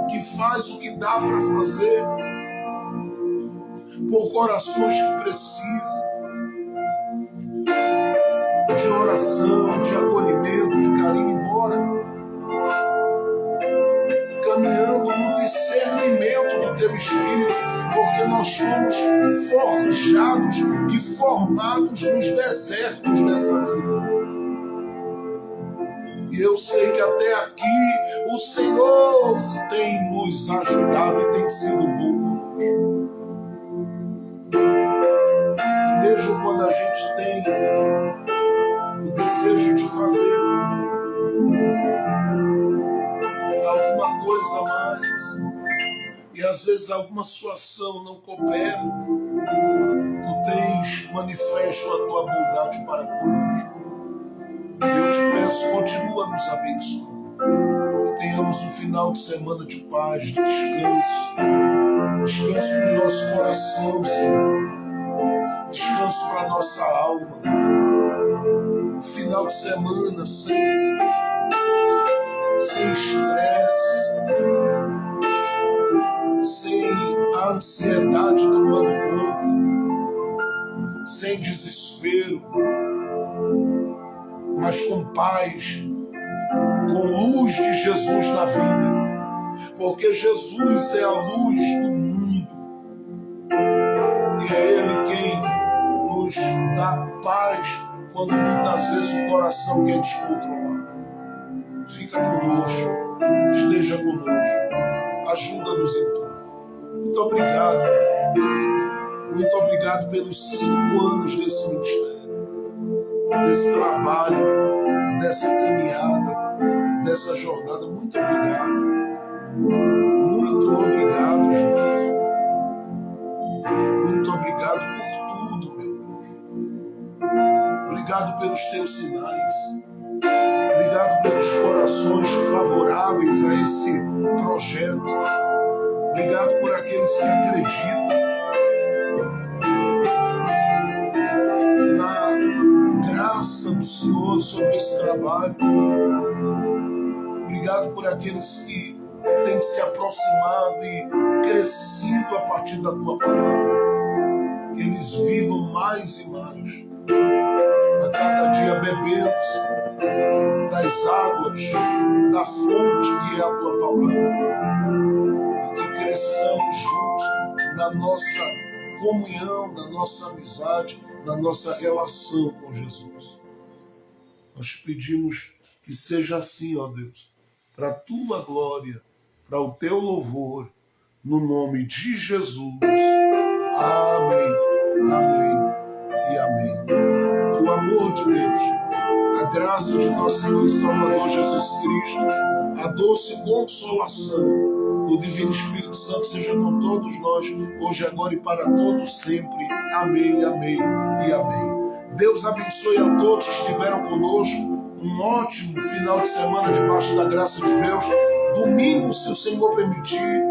que faz o que dá para fazer por corações que precisam de oração, de acolhimento, de carinho, embora caminhando no discernimento do teu espírito, porque nós fomos forjados e formados nos desertos dessa vida. E eu sei que até aqui o Senhor tem nos ajudado e tem sido bom conosco. Mesmo quando a gente tem o desejo de fazer alguma coisa a mais, e às vezes alguma situação não coopera, tu tens manifesto a tua bondade para conosco. E eu te peço, continua nos abençoando, que tenhamos um final de semana de paz, de descanso, descanso para o nosso coração, Senhor, descanso para a nossa alma, um final de semana sem estresse, sem a ansiedade tomando conta, sem desespero, mas com paz, com luz de Jesus na vida, porque Jesus é a luz do mundo e é Ele quem nos dá paz quando muitas vezes o coração quer descontrolar. Fica conosco, esteja conosco. ajuda-nos em tudo. Muito obrigado, Pai. Muito obrigado pelos 5 anos desse ministério, desse trabalho, dessa caminhada, dessa jornada. Muito obrigado. Muito obrigado, Jesus. Muito obrigado por tudo, meu Deus. Obrigado pelos teus sinais. Obrigado pelos corações favoráveis a esse projeto. Obrigado por aqueles que acreditam na graça do Senhor sobre esse trabalho. Obrigado por aqueles que têm se aproximado e crescido a partir da tua palavra. Que eles vivam mais e mais, a cada dia bebendo das águas, da fonte que é a tua palavra. E que cresçamos juntos na nossa comunhão, na nossa amizade, na nossa relação com Jesus. Nós te pedimos que seja assim, ó Deus, para a tua glória, para o teu louvor, no nome de Jesus. Amém, amém e amém. Que o amor de Deus, a graça de nosso Senhor e Salvador Jesus Cristo, a doce consolação do Divino Espírito Santo seja com todos nós, hoje, agora e para todos sempre. Amém, amém e amém. Deus abençoe a todos que estiveram conosco. Um ótimo final de semana debaixo da graça de Deus. Domingo, se o Senhor permitir,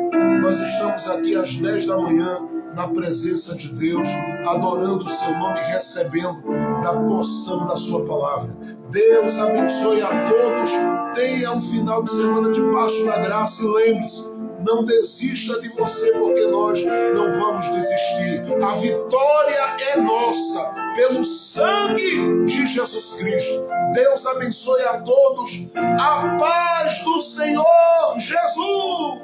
nós estamos aqui às 10 da manhã, na presença de Deus, adorando o seu nome e recebendo da porção da sua palavra. Deus abençoe a todos. Tenha um final de semana debaixo da graça e lembre-se, não desista de você, porque nós não vamos desistir. A vitória é nossa, pelo sangue de Jesus Cristo. Deus abençoe a todos. A paz do Senhor Jesus.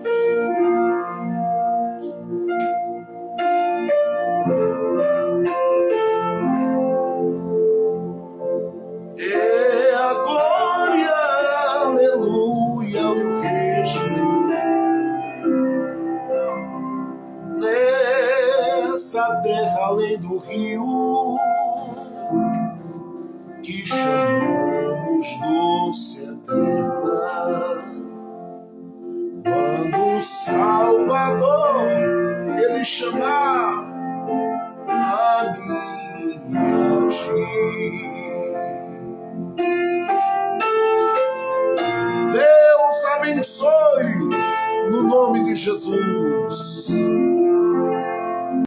Terra além do rio, que chamamos doce eterna, quando o Salvador ele chamar a mim e a ti. Deus abençoe no nome de Jesus.